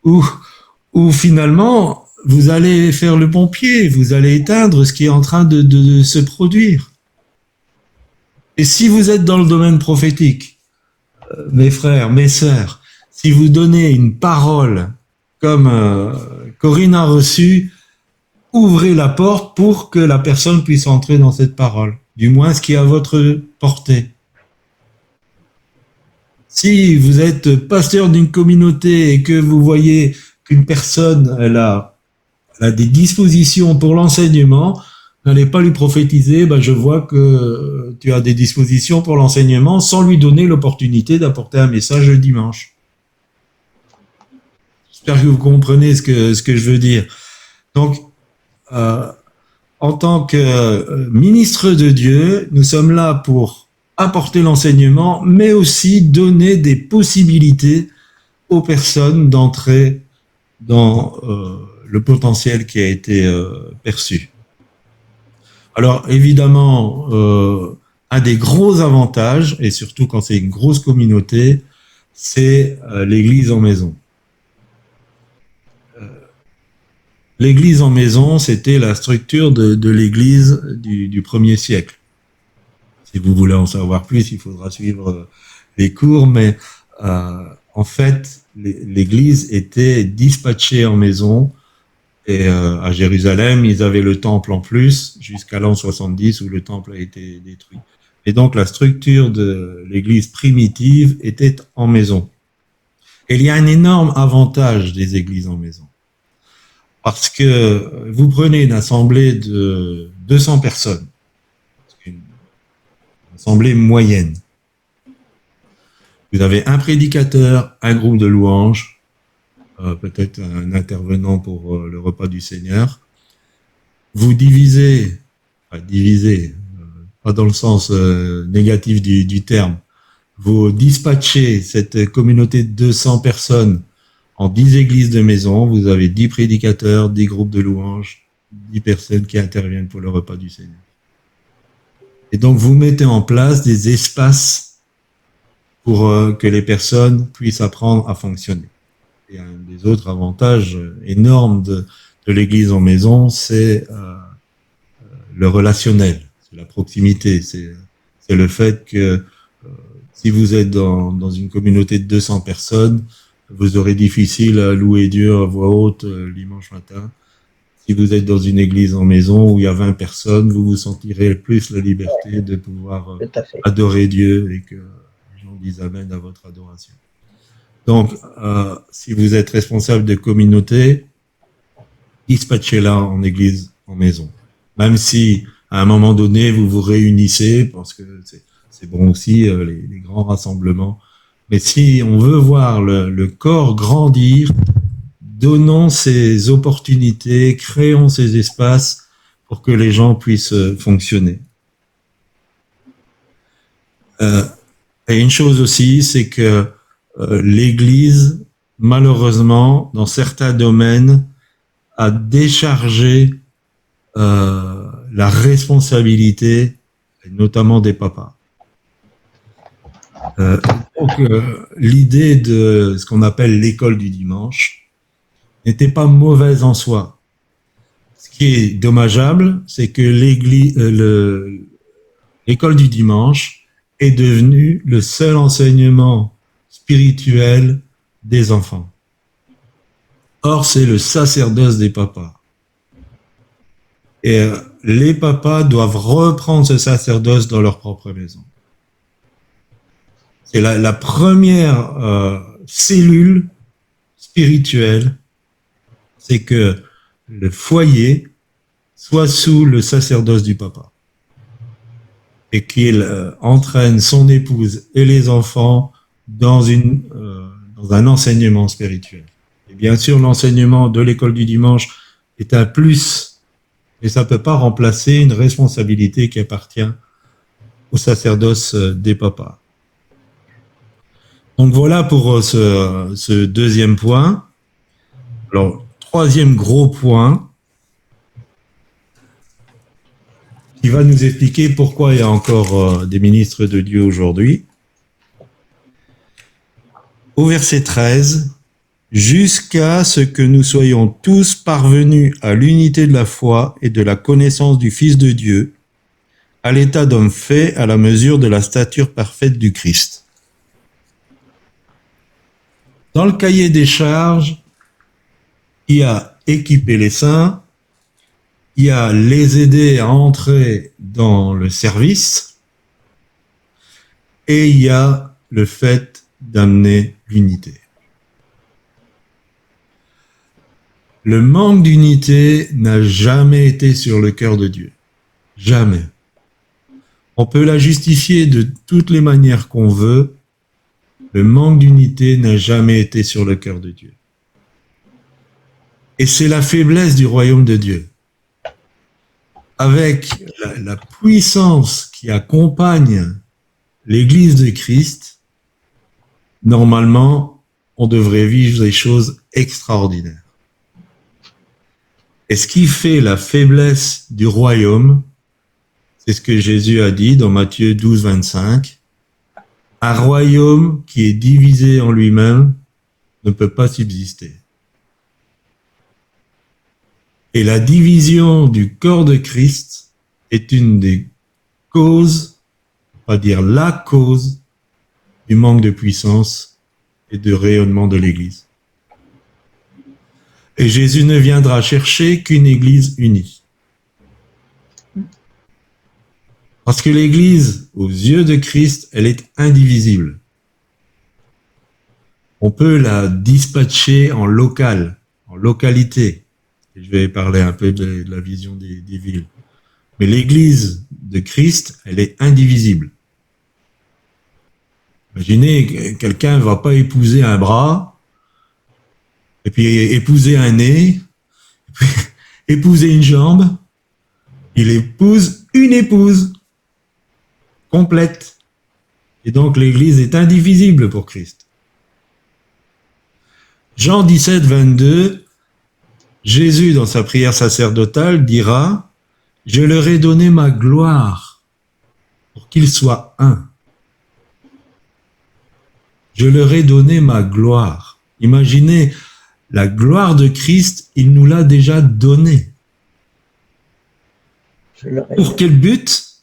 ou finalement, vous allez faire le pompier, vous allez éteindre ce qui est en train de se produire. Et si vous êtes dans le domaine prophétique, mes frères, mes sœurs, si vous donnez une parole comme Corinne a reçu, ouvrez la porte pour que la personne puisse entrer dans cette parole, du moins ce qui est à votre portée. Si vous êtes pasteur d'une communauté et que vous voyez qu'une personne elle a des dispositions pour l'enseignement, n'allez pas lui prophétiser, je vois que tu as des dispositions pour l'enseignement, sans lui donner l'opportunité d'apporter un message le dimanche. J'espère que vous comprenez ce que je veux dire. Donc, en tant que ministre de Dieu, nous sommes là pour apporter l'enseignement, mais aussi donner des possibilités aux personnes d'entrer dans le potentiel qui a été perçu. Alors, évidemment, un des gros avantages, et surtout quand c'est une grosse communauté, c'est l'église en maison. L'église en maison, c'était la structure de l'église du 1er siècle. Si vous voulez en savoir plus, il faudra suivre les cours, mais en fait, l'église était dispatchée en maison, et à Jérusalem, ils avaient le temple en plus, jusqu'à l'an 70 où le temple a été détruit. Et donc, la structure de l'église primitive était en maison. Et il y a un énorme avantage des églises en maison. Parce que vous prenez une assemblée de 200 personnes, une assemblée moyenne. Vous avez un prédicateur, un groupe de louanges, peut-être un intervenant pour le repas du Seigneur. Vous divisez, pas dans le sens négatif du terme, vous dispatchez cette communauté de 200 personnes en 10 églises de maison, vous avez 10 prédicateurs, 10 groupes de louanges, 10 personnes qui interviennent pour le repas du Seigneur. Et donc, vous mettez en place des espaces pour que les personnes puissent apprendre à fonctionner. Et un des autres avantages énormes de l'église en maison, c'est le relationnel, c'est la proximité, c'est le fait que si vous êtes dans une communauté de 200 personnes, vous aurez difficile à louer Dieu à voix haute dimanche matin. Si vous êtes dans une église en maison où il y a 20 personnes, vous vous sentirez plus la liberté de pouvoir adorer Dieu et que les gens disent Amen à votre adoration. Donc, si vous êtes responsable de communauté, dispatchez-la en église en maison. Même si, à un moment donné, vous vous réunissez, parce que c'est bon aussi, les grands rassemblements. Mais si on veut voir le corps grandir, donnons ces opportunités, créons ces espaces pour que les gens puissent fonctionner. Et une chose aussi, c'est que l'Église, malheureusement, dans certains domaines, a déchargé la responsabilité, notamment des papas. Donc, l'idée de ce qu'on appelle l'école du dimanche n'était pas mauvaise en soi. Ce qui est dommageable, c'est que l'école du dimanche est devenue le seul enseignement spirituel des enfants. Or, c'est le sacerdoce des papas. Et les papas doivent reprendre ce sacerdoce dans leur propre maison. C'est la première cellule spirituelle, c'est que le foyer soit sous le sacerdoce du papa et qu'il entraîne son épouse et les enfants dans un enseignement spirituel. Et bien sûr, l'enseignement de l'école du dimanche est un plus, mais ça ne peut pas remplacer une responsabilité qui appartient au sacerdoce des papas. Donc voilà pour ce deuxième point. Alors, troisième gros point, qui va nous expliquer pourquoi il y a encore des ministres de Dieu aujourd'hui. Au verset 13, « Jusqu'à ce que nous soyons tous parvenus à l'unité de la foi et de la connaissance du Fils de Dieu, à l'état d'homme fait à la mesure de la stature parfaite du Christ. » Dans le cahier des charges, il y a équiper les saints, il y a les aider à entrer dans le service, et il y a le fait d'amener l'unité. Le manque d'unité n'a jamais été sur le cœur de Dieu. Jamais. On peut la justifier de toutes les manières qu'on veut. Le manque d'unité n'a jamais été sur le cœur de Dieu. Et c'est la faiblesse du royaume de Dieu. Avec la puissance qui accompagne l'Église de Christ, normalement, on devrait vivre des choses extraordinaires. Et ce qui fait la faiblesse du royaume, c'est ce que Jésus a dit dans Matthieu 12, 25. Un royaume qui est divisé en lui-même ne peut pas subsister. Et la division du corps de Christ est une des causes, on va dire la cause, du manque de puissance et de rayonnement de l'Église. Et Jésus ne viendra chercher qu'une Église unie. Parce que l'Église, aux yeux de Christ, elle est indivisible. on peut la dispatcher en local, en localité. Et je vais parler un peu de la vision des villes. Mais l'Église de Christ, elle est indivisible. Imaginez, quelqu'un ne va pas épouser un bras, et puis épouser un nez, et puis épouser une jambe. Il épouse une épouse complète. Et donc l'Église est indivisible pour Christ. Jean 17, 22, Jésus, dans sa prière sacerdotale, dira « Je leur ai donné ma gloire pour qu'ils soient un. » Je leur ai donné ma gloire. Imaginez, la gloire de Christ, il nous l'a déjà donnée. Pour quel but?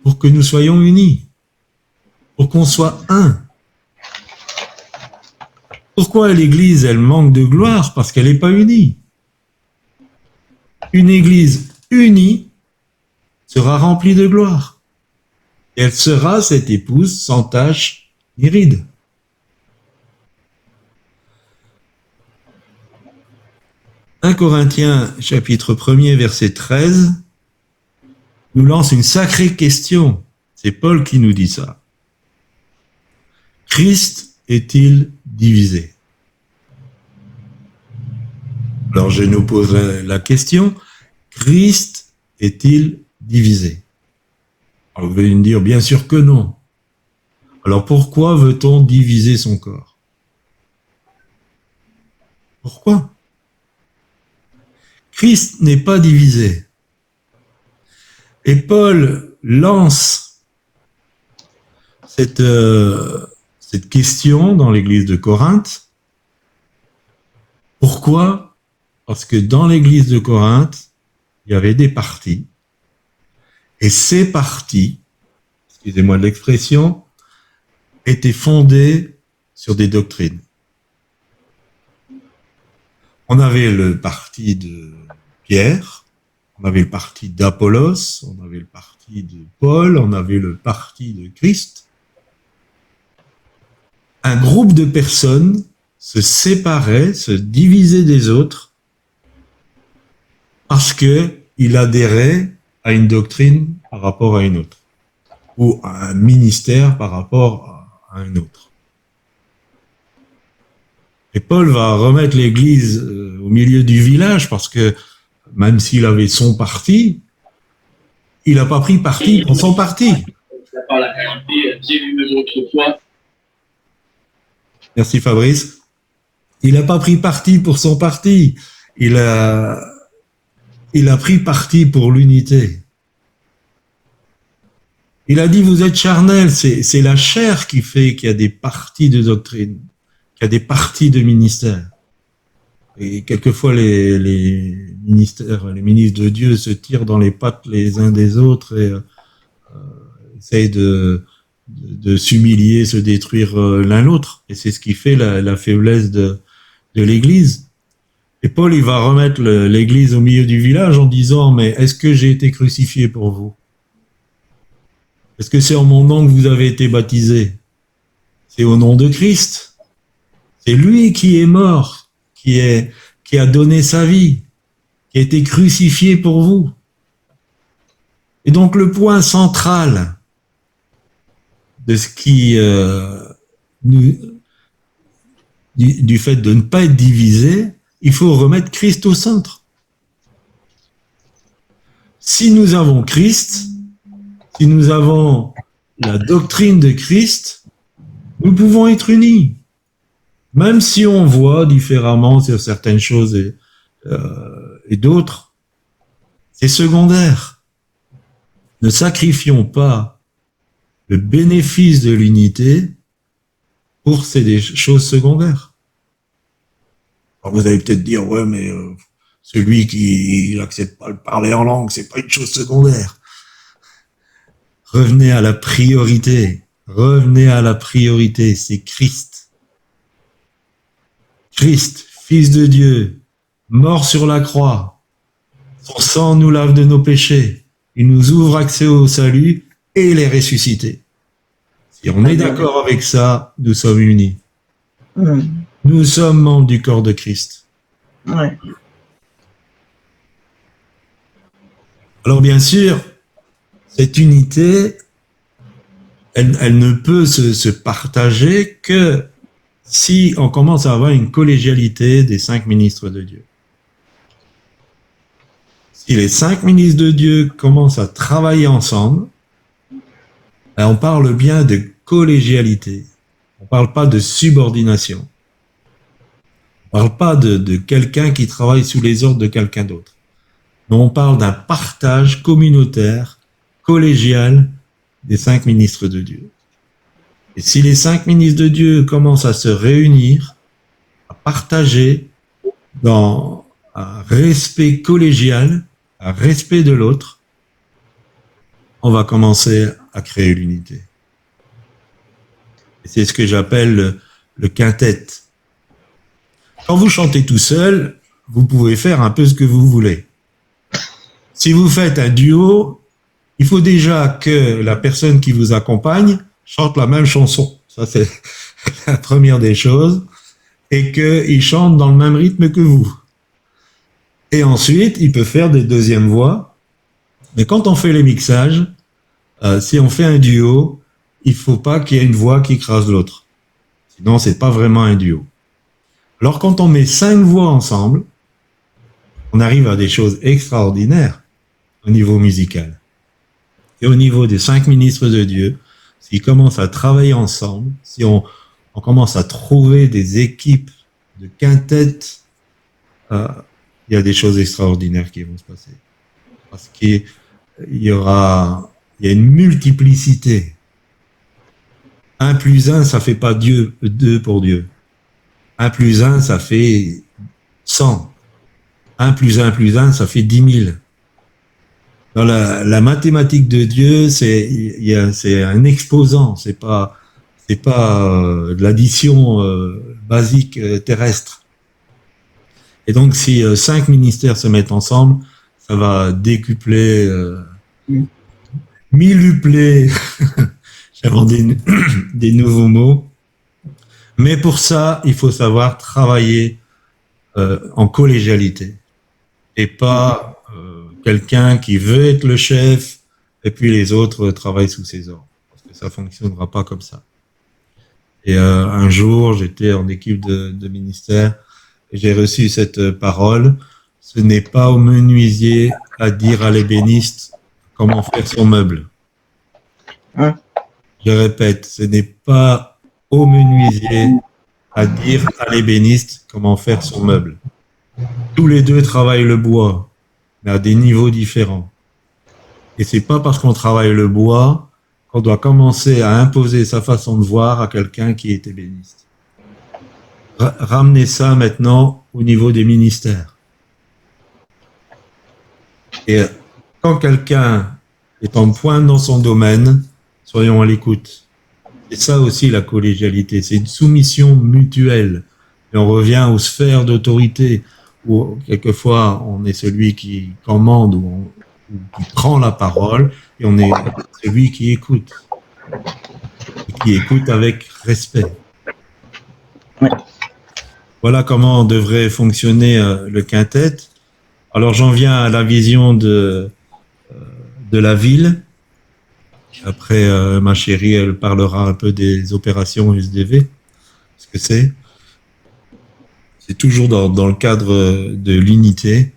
Pour que nous soyons unis. Pour qu'on soit un. Pourquoi l'Église, elle manque de gloire? Parce qu'elle n'est pas unie. Une Église unie sera remplie de gloire. Et elle sera cette épouse sans tache ni ride. « 1 Corinthiens, chapitre 1er, verset 13, nous lance une sacrée question. C'est Paul qui nous dit ça. Christ est-il divisé? Alors je nous pose la question, Christ est-il divisé? Alors vous allez me dire, bien sûr que non. Alors pourquoi veut-on diviser son corps? Pourquoi? Christ n'est pas divisé. Et Paul lance cette question dans l'église de Corinthe. Pourquoi? Parce que dans l'église de Corinthe, il y avait des partis. Et ces partis, excusez-moi de l'expression, étaient fondés sur des doctrines. On avait le parti de Pierre, on avait le parti d'Apollos, on avait le parti de Paul, on avait le parti de Christ. Un groupe de personnes se séparait, se divisait des autres parce qu'il adhérait à une doctrine par rapport à une autre ou à un ministère par rapport à un autre. Et Paul va remettre l'Église au milieu du village parce que même s'il avait son parti, il n'a pas pris parti pour son parti. Merci Fabrice. Il n'a pas pris parti pour son parti. Il a pris parti pour l'unité. Il a dit, vous êtes charnels, c'est la chair qui fait qu'il y a des partis de doctrine, qu'il y a des partis de ministère. Et quelquefois, les ministres de Dieu se tirent dans les pattes les uns des autres et essayent de s'humilier, se détruire l'un l'autre. Et c'est ce qui fait la faiblesse de l'Église. Et Paul, il va remettre l'Église au milieu du village en disant, mais est-ce que j'ai été crucifié pour vous? Est-ce que c'est en mon nom que vous avez été baptisés? C'est au nom de Christ. C'est lui qui est mort, qui a donné sa vie, qui a été crucifié pour vous. Et donc le point central de ce qui du fait de ne pas être divisé, il faut remettre Christ au centre. Si nous avons Christ, si nous avons la doctrine de Christ, nous pouvons être unis. Même si on voit différemment sur certaines choses et d'autres, c'est secondaire. Ne sacrifions pas le bénéfice de l'unité pour des choses secondaires. Alors vous allez peut-être dire, ouais, mais celui qui n'accepte pas de parler en langue, c'est pas une chose secondaire. Revenez à la priorité. Revenez à la priorité, c'est Christ. Christ, Fils de Dieu, mort sur la croix. Son sang nous lave de nos péchés. Il nous ouvre accès au salut et il est ressuscité. Si on est d'accord avec ça, nous sommes unis. Nous sommes membres du corps de Christ. Ouais. Alors bien sûr, cette unité, elle ne peut se partager que si on commence à avoir une collégialité des 5 ministres de Dieu. Si les 5 ministres de Dieu commencent à travailler ensemble, on parle bien de collégialité. On ne parle pas de subordination. On ne parle pas de quelqu'un qui travaille sous les ordres de quelqu'un d'autre. Mais on parle d'un partage communautaire, collégial des 5 ministres de Dieu. Et si les 5 ministres de Dieu commencent à se réunir, à partager dans un respect collégial, un respect de l'autre, on va commencer à créer l'unité. Et c'est ce que j'appelle le quintet. Quand vous chantez tout seul, vous pouvez faire un peu ce que vous voulez. Si vous faites un duo, il faut déjà que la personne qui vous accompagne chante la même chanson. Ça, c'est la première des choses. Et qu'il chante dans le même rythme que vous. Et ensuite, il peut faire des deuxièmes voix. Mais quand on fait les mixages, si on fait un duo, il faut pas qu'il y ait une voix qui écrase l'autre. Sinon, c'est pas vraiment un duo. Alors, quand on met 5 voix ensemble, on arrive à des choses extraordinaires au niveau musical. Et au niveau des 5 ministres de Dieu, s'ils commencent à travailler ensemble, si on commence à trouver des équipes de quintettes, il y a des choses extraordinaires qui vont se passer. Parce qu'il y a une multiplicité. 1 plus 1, ça fait pas 2 pour Dieu. 1 plus 1, ça fait 100. 1 plus 1 plus 1, ça fait 10 000. Dans la mathématique de Dieu, c'est un exposant, c'est pas de l'addition basique terrestre. Et donc, si 5 ministères se mettent ensemble, ça va décupler, millupler, j'invente des nouveaux mots. Mais pour ça, il faut savoir travailler en collégialité et pas quelqu'un qui veut être le chef et puis les autres travaillent sous ses ordres. Parce que ça fonctionnera pas comme ça. Et un jour, j'étais en équipe de ministère et j'ai reçu cette parole. Ce n'est pas au menuisier à dire à l'ébéniste comment faire son meuble. Hein? Je répète, ce n'est pas au menuisier à dire à l'ébéniste comment faire son meuble. Tous les deux travaillent le bois, mais à des niveaux différents. Et c'est pas parce qu'on travaille le bois qu'on doit commencer à imposer sa façon de voir à quelqu'un qui est ébéniste. Ramenez ça maintenant au niveau des ministères. Et quand quelqu'un est en pointe dans son domaine, soyons à l'écoute. C'est ça aussi la collégialité, c'est une soumission mutuelle. Et on revient aux sphères d'autorité, où quelquefois on est celui qui commande ou qui prend la parole, et on est celui qui écoute. Et qui écoute avec respect. Ouais. Voilà comment devrait fonctionner le quintet. Alors j'en viens à la vision de la ville. Après, ma chérie, elle parlera un peu des opérations SDV. Ce que c'est. C'est toujours dans le cadre de l'unité.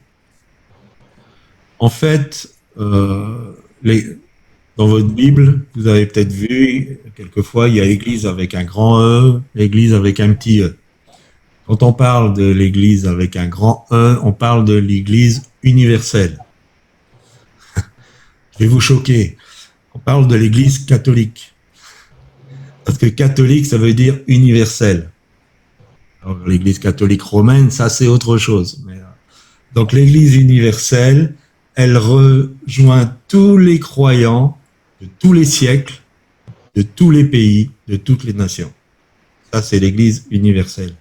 En fait, dans votre Bible, vous avez peut-être vu, quelquefois, il y a l'église avec un grand E, l'église avec un petit E. Quand on parle de l'église avec un grand E, on parle de l'église universelle. Je vais vous choquer. On parle de l'église catholique. Parce que catholique, ça veut dire universel. Alors, l'église catholique romaine, ça c'est autre chose. Mais, donc l'église universelle, elle rejoint tous les croyants de tous les siècles, de tous les pays, de toutes les nations. Ça c'est l'église universelle.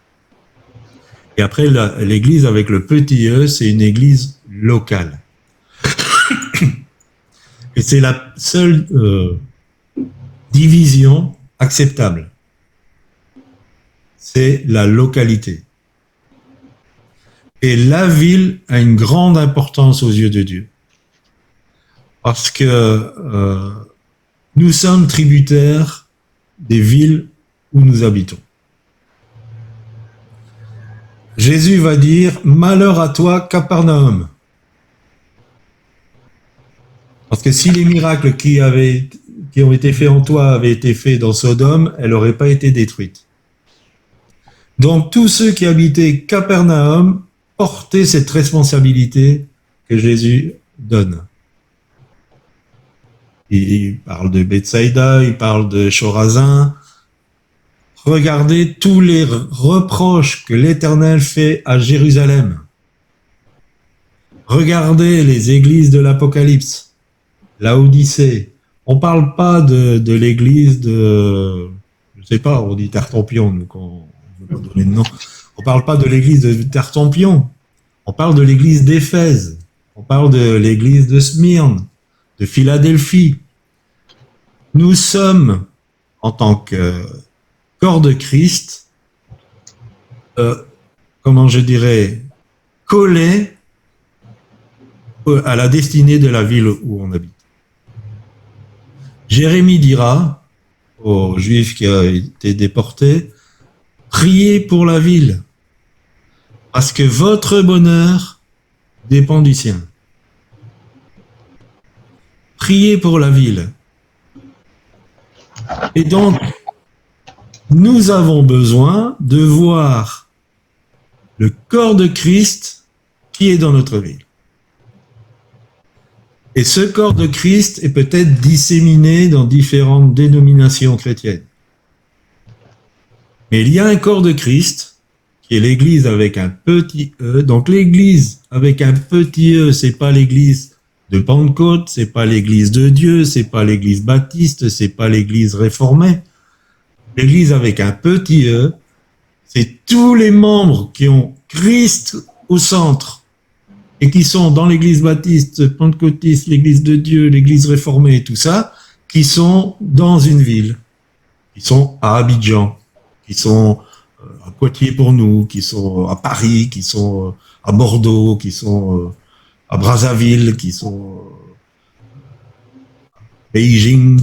Et après, l'église avec le petit e, c'est une église locale. Et c'est la seule division acceptable. c'est la localité. Et la ville a une grande importance aux yeux de Dieu. Parce que nous sommes tributaires des villes où nous habitons. Jésus va dire « Malheur à toi, Capernaum ». Parce que si les miracles qui ont été faits en toi avaient été faits dans Sodome, elle n'aurait pas été détruite. Donc tous ceux qui habitaient Capernaum portaient cette responsabilité que Jésus donne. Il parle de Bethsaïda, il parle de Chorazin. Regardez tous les reproches que l'Éternel fait à Jérusalem. Regardez les églises de l'Apocalypse, Laodicée. On parle pas de l'église de, je sais pas, on dit Tartampion, nous, quand on veut pas donner de nom. On parle pas de l'église de Tartampion. On parle de l'église d'Éphèse. On parle de l'église de Smyrne, de Philadelphie. Nous sommes, en tant que corps de Christ, comment je dirais, collés à la destinée de la ville où on habite. Jérémie dira aux Juifs qui ont été déportés, priez pour la ville, parce que votre bonheur dépend du sien. Priez pour la ville. Et donc, nous avons besoin de voir le corps de Christ qui est dans notre ville. Et ce corps de Christ est peut-être disséminé dans différentes dénominations chrétiennes. Mais il y a un corps de Christ qui est l'Église avec un petit E. Donc l'Église avec un petit E, c'est pas l'Église de Pentecôte, c'est pas l'Église de Dieu, c'est pas l'Église baptiste, c'est pas l'Église réformée. L'Église avec un petit E, c'est tous les membres qui ont Christ au centre et qui sont dans l'Église baptiste, pentecôtiste, l'Église de Dieu, l'Église réformée, tout ça, qui sont dans une ville, qui sont à Abidjan, qui sont à Poitiers pour nous, qui sont à Paris, qui sont à Bordeaux, qui sont à Brazzaville, qui sont à Beijing,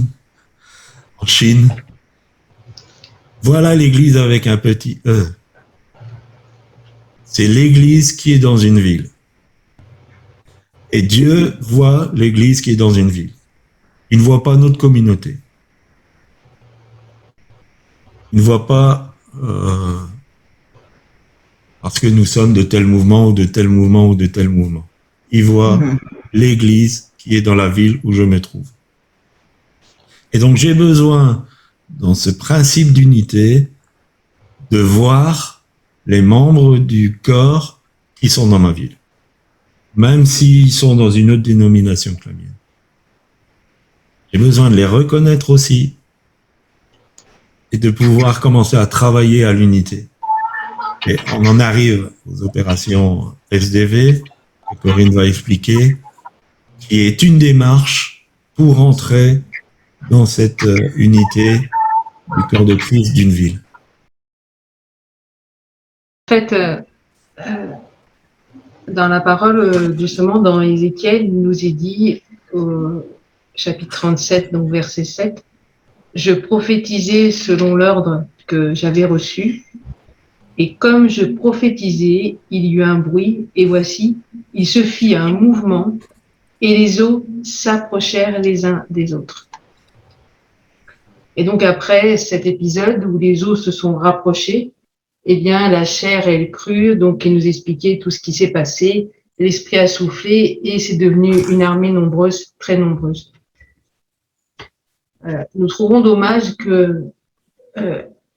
en Chine. Voilà l'Église avec un petit E. C'est l'Église qui est dans une ville. Et Dieu voit l'Église qui est dans une ville. Il ne voit pas notre communauté. Il ne voit pas parce que nous sommes de tel mouvement ou de tel mouvement ou de tel mouvement. Il voit l'Église qui est dans la ville où je me trouve. Et donc j'ai besoin, dans ce principe d'unité, de voir les membres du corps qui sont dans ma ville, même s'ils sont dans une autre dénomination que la mienne. J'ai besoin de les reconnaître aussi et de pouvoir commencer à travailler à l'unité. Et on en arrive aux opérations SDV, que Corinne va expliquer, qui est une démarche pour entrer dans cette unité du corps de Christ d'une ville. En fait, dans la parole, justement, dans Ézéchiel, il nous est dit, au chapitre 37, donc verset 7, « Je prophétisais selon l'ordre que j'avais reçu, et comme je prophétisais, il y eut un bruit, et voici, il se fit un mouvement, et les eaux s'approchèrent les uns des autres. » Et donc après cet épisode où les eaux se sont rapprochées, eh bien la chair elle crut, donc il nous expliquait tout ce qui s'est passé, l'esprit a soufflé et c'est devenu une armée nombreuse, très nombreuse. Nous trouvons dommage que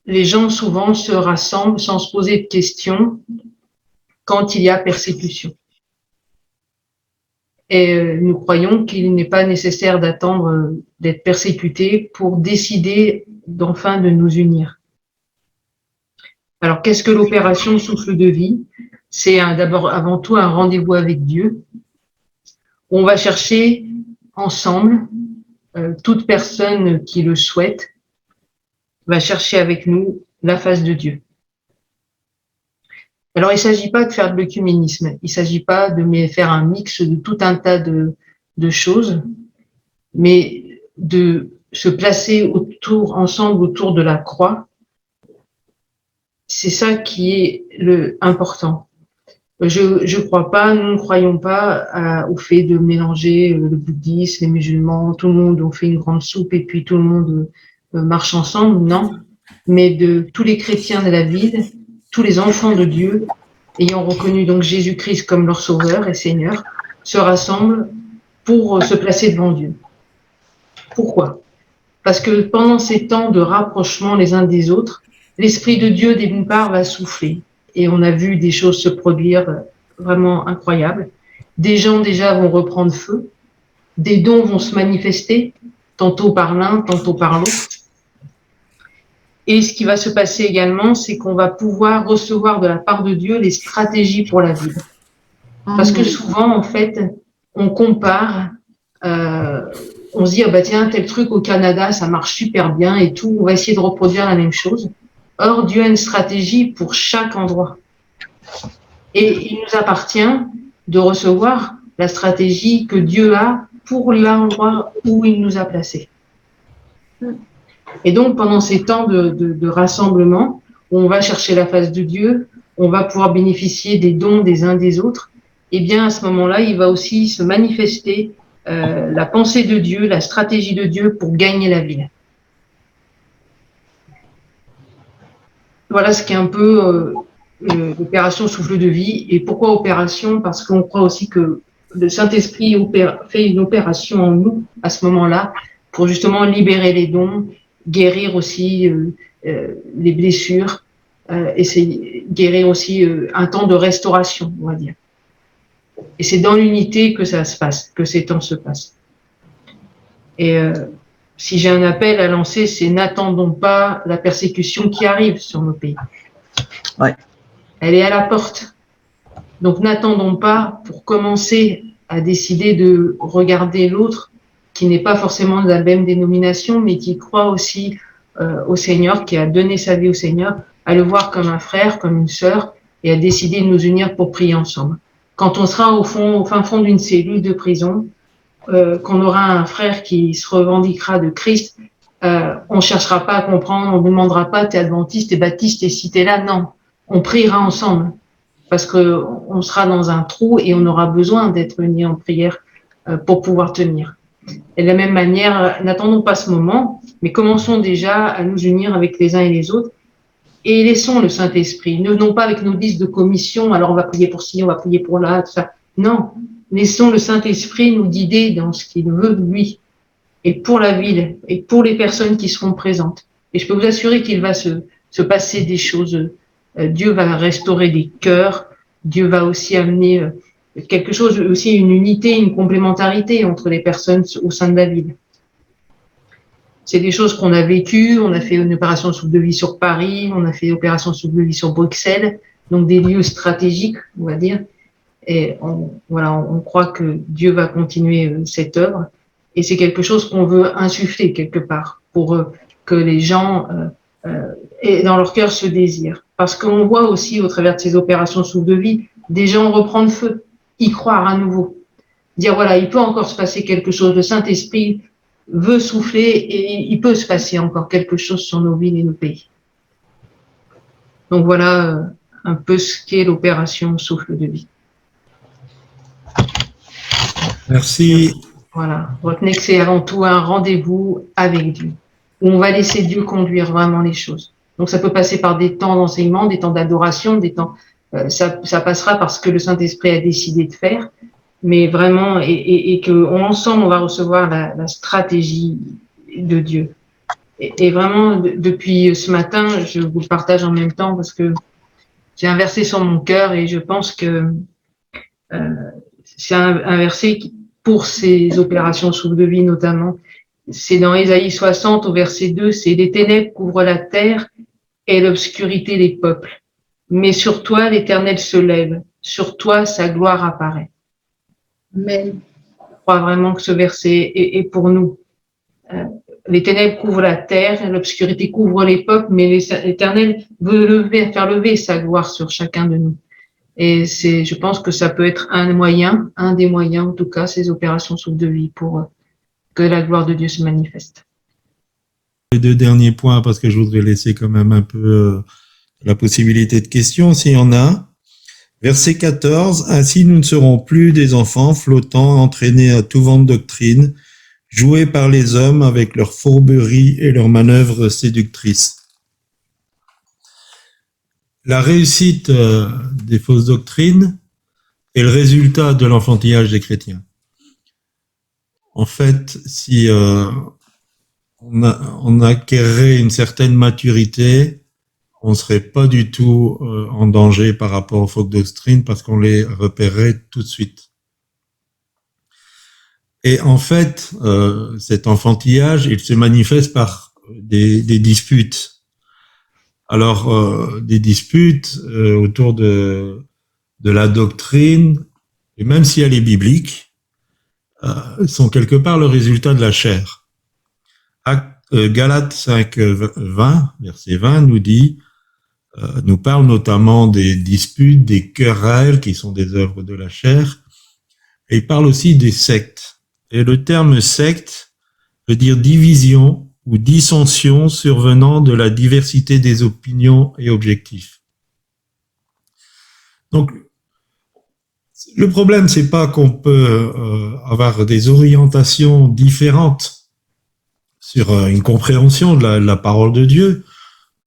les gens souvent se rassemblent sans se poser de questions quand il y a persécution. Et nous croyons qu'il n'est pas nécessaire d'attendre d'être persécuté pour décider d'enfin de nous unir. Alors, qu'est-ce que l'opération souffle de vie? C'est d'abord, avant tout, un rendez-vous avec Dieu. On va chercher ensemble, toute personne qui le souhaite va chercher avec nous la face de Dieu. Alors, il ne s'agit pas de faire de l'œcuménisme. Il ne s'agit pas de faire un mix de tout un tas de choses, mais de se placer ensemble autour de la croix. C'est ça qui est le important. Je crois pas, nous ne croyons pas au fait de mélanger le bouddhisme, les musulmans, tout le monde, on fait une grande soupe et puis tout le monde marche ensemble, non. Mais de tous les chrétiens de la ville, tous les enfants de Dieu, ayant reconnu donc Jésus-Christ comme leur sauveur et Seigneur, se rassemblent pour se placer devant Dieu. Pourquoi? Parce que pendant ces temps de rapprochement les uns des autres, l'Esprit de Dieu, d'une part, va souffler. Et on a vu des choses se produire vraiment incroyables. Des gens déjà vont reprendre feu. Des dons vont se manifester, tantôt par l'un, tantôt par l'autre. Et ce qui va se passer également, c'est qu'on va pouvoir recevoir de la part de Dieu les stratégies pour la vie. Parce que souvent, en fait, on compare, on se dit, ah bah tiens, tel truc au Canada, ça marche super bien et tout, on va essayer de reproduire la même chose. Or, Dieu a une stratégie pour chaque endroit. Et il nous appartient de recevoir la stratégie que Dieu a pour l'endroit où il nous a placés. Et donc, pendant ces temps de rassemblement, où on va chercher la face de Dieu, on va pouvoir bénéficier des dons des uns des autres, et bien à ce moment-là, il va aussi se manifester la pensée de Dieu, la stratégie de Dieu pour gagner la ville. Voilà ce qui est un peu l'opération souffle de vie. Et pourquoi opération? Parce qu'on croit aussi que le Saint-Esprit fait une opération en nous à ce moment-là pour justement libérer les dons, guérir aussi les blessures, guérir aussi un temps de restauration, on va dire. Et c'est dans l'unité que ça se passe, que ces temps se passent. Et si j'ai un appel à lancer, c'est n'attendons pas la persécution qui arrive sur nos pays. Ouais. Elle est à la porte. Donc n'attendons pas pour commencer à décider de regarder l'autre qui n'est pas forcément de la même dénomination, mais qui croit aussi au Seigneur, qui a donné sa vie au Seigneur, à le voir comme un frère, comme une sœur, et à décider de nous unir pour prier ensemble. Quand on sera au fin fond d'une cellule de prison, qu'on aura un frère qui se revendiquera de Christ, on cherchera pas à comprendre, on ne demandera pas t'es adventiste, t'es baptiste, et si t'es là, non. On priera ensemble parce que on sera dans un trou et on aura besoin d'être unis en prière pour pouvoir tenir. Et de la même manière, n'attendons pas ce moment, mais commençons déjà à nous unir avec les uns et les autres et laissons le Saint-Esprit. Ne venons pas avec nos listes de commissions, alors on va prier pour ci, on va prier pour là, tout ça. Non, laissons le Saint-Esprit nous guider dans ce qu'il veut de lui et pour la ville et pour les personnes qui seront présentes. Et je peux vous assurer qu'il va se passer des choses. Dieu va restaurer des cœurs. Dieu va aussi amener quelque chose, aussi une unité, une complémentarité entre les personnes au sein de la ville. C'est des choses qu'on a vécues. On a fait une opération souffle de vie sur Paris, on a fait une opération souffle de vie sur Bruxelles, donc des lieux stratégiques, on va dire. Et on croit que Dieu va continuer cette œuvre. Et c'est quelque chose qu'on veut insuffler quelque part pour que les gens aient dans leur cœur ce désir. Parce qu'on voit aussi au travers de ces opérations souffle de vie, des gens reprendre feu, y croire à nouveau. Dire voilà, il peut encore se passer quelque chose. Le Saint-Esprit veut souffler et il peut se passer encore quelque chose sur nos villes et nos pays. Donc voilà un peu ce qu'est l'opération souffle de vie. Merci. Voilà, retenez que c'est avant tout un rendez-vous avec Dieu, où on va laisser Dieu conduire vraiment les choses. Donc ça peut passer par des temps d'enseignement, des temps d'adoration, des temps, ça passera par ce que le Saint-Esprit a décidé de faire, mais vraiment, et que ensemble on va recevoir la stratégie de Dieu. Et vraiment, depuis ce matin, je vous le partage en même temps parce que j'ai un verset sur mon cœur et je pense que c'est un verset qui, pour ces opérations souffle de vie notamment, c'est dans Ésaïe 60 au verset 2, c'est « Les ténèbres couvrent la terre et l'obscurité les peuples. Mais sur toi, l'Éternel se lève, sur toi, sa gloire apparaît. » Amen. Je crois vraiment que ce verset est pour nous. Les ténèbres couvrent la terre, l'obscurité couvre les peuples, mais l'Éternel veut faire lever sa gloire sur chacun de nous. Et je pense que ça peut être un des moyens, en tout cas, ces opérations souffle de vie pour que la gloire de Dieu se manifeste. Les deux derniers points, parce que je voudrais laisser quand même un peu la possibilité de questions, s'il y en a. Verset 14, « Ainsi nous ne serons plus des enfants flottants, entraînés à tout vent de doctrine, joués par les hommes avec leurs fourberies et leurs manœuvres séductrices. » La réussite des fausses doctrines est le résultat de l'enfantillage des chrétiens. En fait, si on acquérait une certaine maturité, on ne serait pas du tout en danger par rapport aux fausses doctrines parce qu'on les repérerait tout de suite. Et en fait, cet enfantillage, il se manifeste par des disputes. Alors, des disputes autour de la doctrine, et même si elle est biblique, sont quelque part le résultat de la chair. Galates 5, 20, verset 20 nous parle notamment des disputes, des querelles qui sont des œuvres de la chair, et il parle aussi des sectes. Et le terme secte veut dire division ou dissension survenant de la diversité des opinions et objectifs. Donc, le problème, c'est pas qu'on peut avoir des orientations différentes sur une compréhension de la parole de Dieu.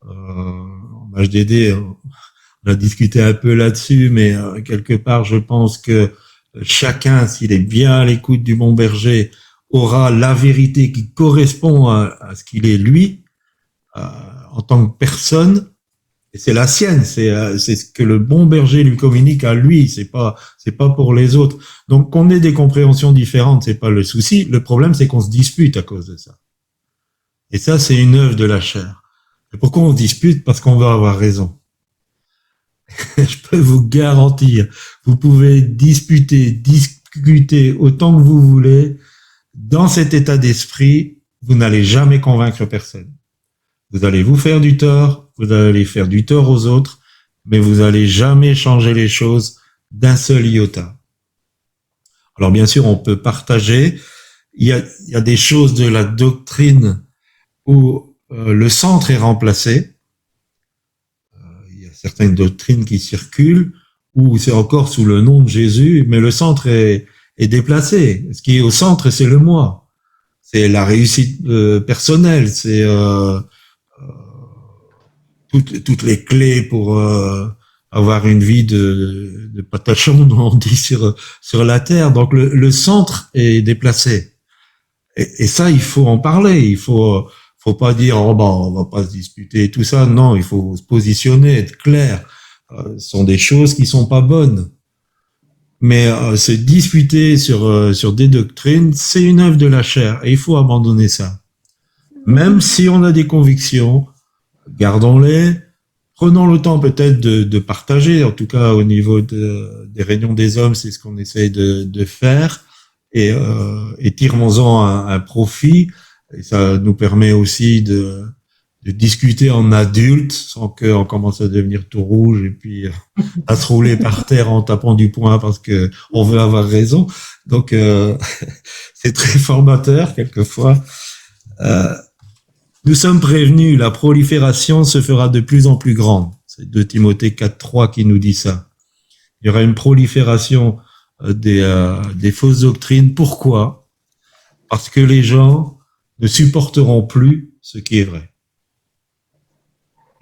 En HDD, on a discuté un peu là-dessus, mais quelque part, je pense que chacun, s'il est bien à l'écoute du bon berger, aura la vérité qui correspond à ce qu'il est lui, en tant que personne, et c'est la sienne, c'est ce que le bon berger lui communique à lui, c'est pas pour les autres. Donc qu'on ait des compréhensions différentes, c'est pas le souci. Le problème, c'est qu'on se dispute à cause de ça. Et ça, c'est une œuvre de la chair. Et pourquoi on se dispute? Parce qu'on va avoir raison. Je peux vous garantir, vous pouvez discuter autant que vous voulez. Dans cet état d'esprit, vous n'allez jamais convaincre personne. Vous allez vous faire du tort, vous allez faire du tort aux autres, mais vous n'allez jamais changer les choses d'un seul iota. Alors bien sûr, on peut partager. Il y a des choses de la doctrine où le centre est remplacé. Il y a certaines doctrines qui circulent où c'est encore sous le nom de Jésus, mais le centre est déplacé. Ce qui est au centre, c'est le moi. C'est la réussite personnelle, c'est toutes les clés pour avoir une vie de patachon, on dit sur la terre. Donc le centre est déplacé. Et ça, il faut en parler. Il faut pas dire on va pas se disputer et tout ça. Non, il faut se positionner, être clair. Ce sont des choses qui sont pas bonnes. Mais se disputer sur des doctrines, c'est une œuvre de la chair et il faut abandonner ça. Même si on a des convictions, gardons-les. Prenons le temps peut-être de partager. En tout cas, au niveau des réunions des hommes, c'est ce qu'on essaye de faire. Et tirons-en un profit. Et ça nous permet aussi de discuter en adulte sans qu'on commence à devenir tout rouge et puis à se rouler par terre en tapant du poing parce que on veut avoir raison. Donc c'est très formateur quelquefois. Nous sommes prévenus, la prolifération se fera de plus en plus grande. C'est 2 Timothée 4.3 qui nous dit ça. Il y aura une prolifération des fausses doctrines. Pourquoi? Parce que les gens ne supporteront plus ce qui est vrai.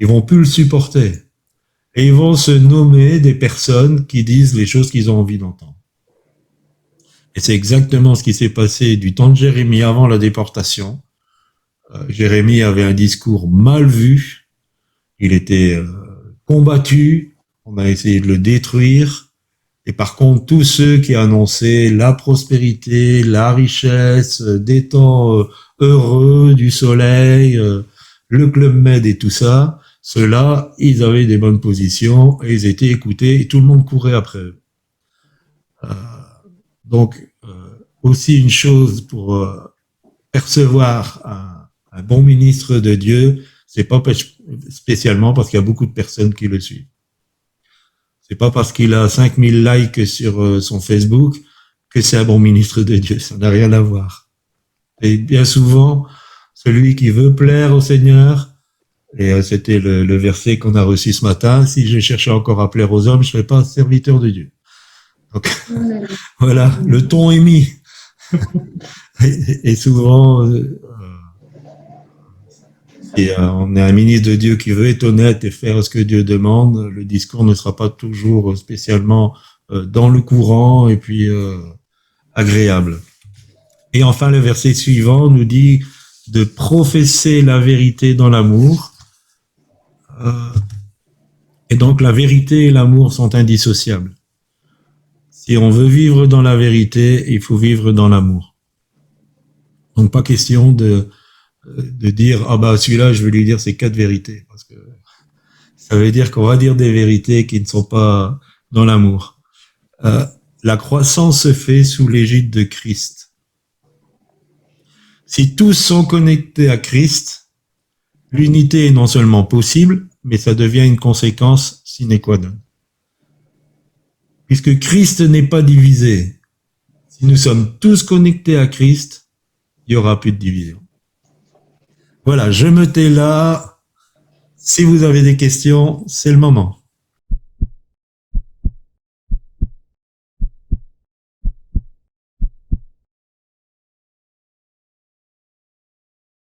Ils vont plus le supporter. Et ils vont se nommer des personnes qui disent les choses qu'ils ont envie d'entendre. Et c'est exactement ce qui s'est passé du temps de Jérémie avant la déportation. Jérémie avait un discours mal vu. Il était combattu. On a essayé de le détruire. Et par contre, tous ceux qui annonçaient la prospérité, la richesse, des temps heureux, du soleil, le Club Med et tout ça, ceux-là, ils avaient des bonnes positions et ils étaient écoutés et tout le monde courait après eux. Donc, aussi une chose pour percevoir un bon ministre de Dieu, c'est pas spécialement parce qu'il y a beaucoup de personnes qui le suivent. C'est pas parce qu'il a 5000 likes sur son Facebook que c'est un bon ministre de Dieu. Ça n'a rien à voir. Et bien souvent, celui qui veut plaire au Seigneur, et c'était le verset qu'on a reçu ce matin, si je cherchais encore à plaire aux hommes, je ne serais pas serviteur de Dieu. Donc, voilà, le ton est mis. Et souvent, si on est un ministre de Dieu qui veut être honnête et faire ce que Dieu demande, le discours ne sera pas toujours spécialement dans le courant et puis agréable. Et enfin, le verset suivant nous dit de professer la vérité dans l'amour. Et donc, la vérité et l'amour sont indissociables. Si on veut vivre dans la vérité, il faut vivre dans l'amour. Donc, pas question de dire, ah bah, celui-là, je vais lui dire ces 4 vérités. Parce que ça veut dire qu'on va dire des vérités qui ne sont pas dans l'amour. La croissance se fait sous l'égide de Christ. Si tous sont connectés à Christ, l'unité est non seulement possible, mais ça devient une conséquence sine qua non. Puisque Christ n'est pas divisé, si nous sommes tous connectés à Christ, il n'y aura plus de division. Voilà, je me tais là. Si vous avez des questions, c'est le moment.